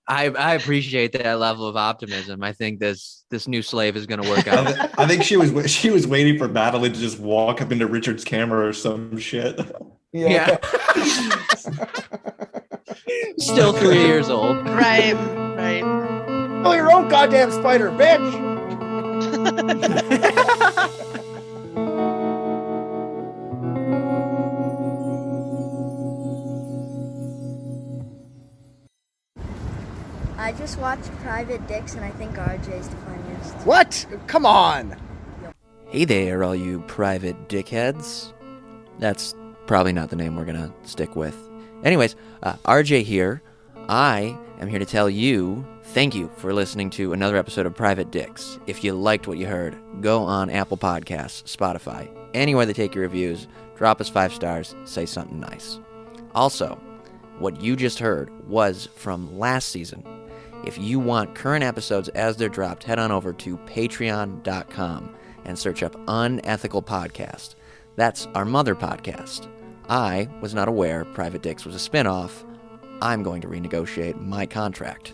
I appreciate that level of optimism. I think this new slave is going to work out. I think she was waiting for Madeleine to just walk up into Richard's camera or some shit. Yeah. Still 3 years old. Right. Oh, your own goddamn spider, bitch. I just watched Private Dicks and I think RJ's the funniest. What? Come on. Hey there, all you private dickheads. That's probably not the name we're going to stick with. Anyways, RJ here. I am here to tell you thank you for listening to another episode of Private Dicks. If you liked what you heard, go on Apple Podcasts, Spotify, anywhere they take your reviews, drop us 5 stars, say something nice. Also, what you just heard was from last season. If you want current episodes as they're dropped, head on over to patreon.com and search up Unethical Podcast. That's our mother podcast. I was not aware Private Dicks was a spinoff. I'm going to renegotiate my contract.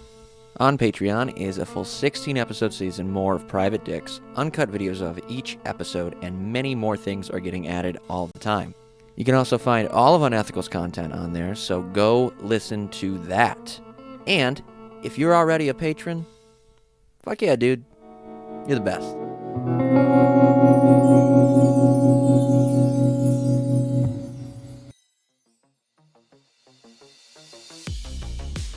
On Patreon is a full 16-episode season more of Private Dicks, uncut videos of each episode, and many more things are getting added all the time. You can also find all of Unethical's content on there, so go listen to that. And if you're already a patron, fuck yeah, dude. You're the best.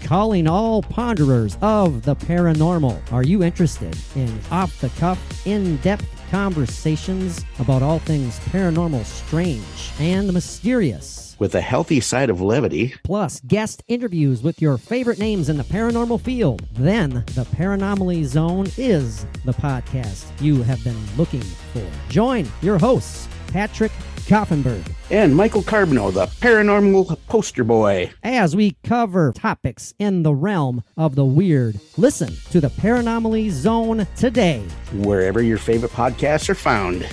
Calling all ponderers of the paranormal. Are you interested in off-the-cuff, in-depth conversations about all things paranormal, strange, and mysterious? With a healthy side of levity. Plus, guest interviews with your favorite names in the paranormal field. Then, the Paranormally Zone is the podcast you have been looking for. Join your hosts, Patrick Koffenberg and Michael Carbino, the paranormal poster boy, as we cover topics in the realm of the weird. Listen to the Paranormally Zone today, wherever your favorite podcasts are found.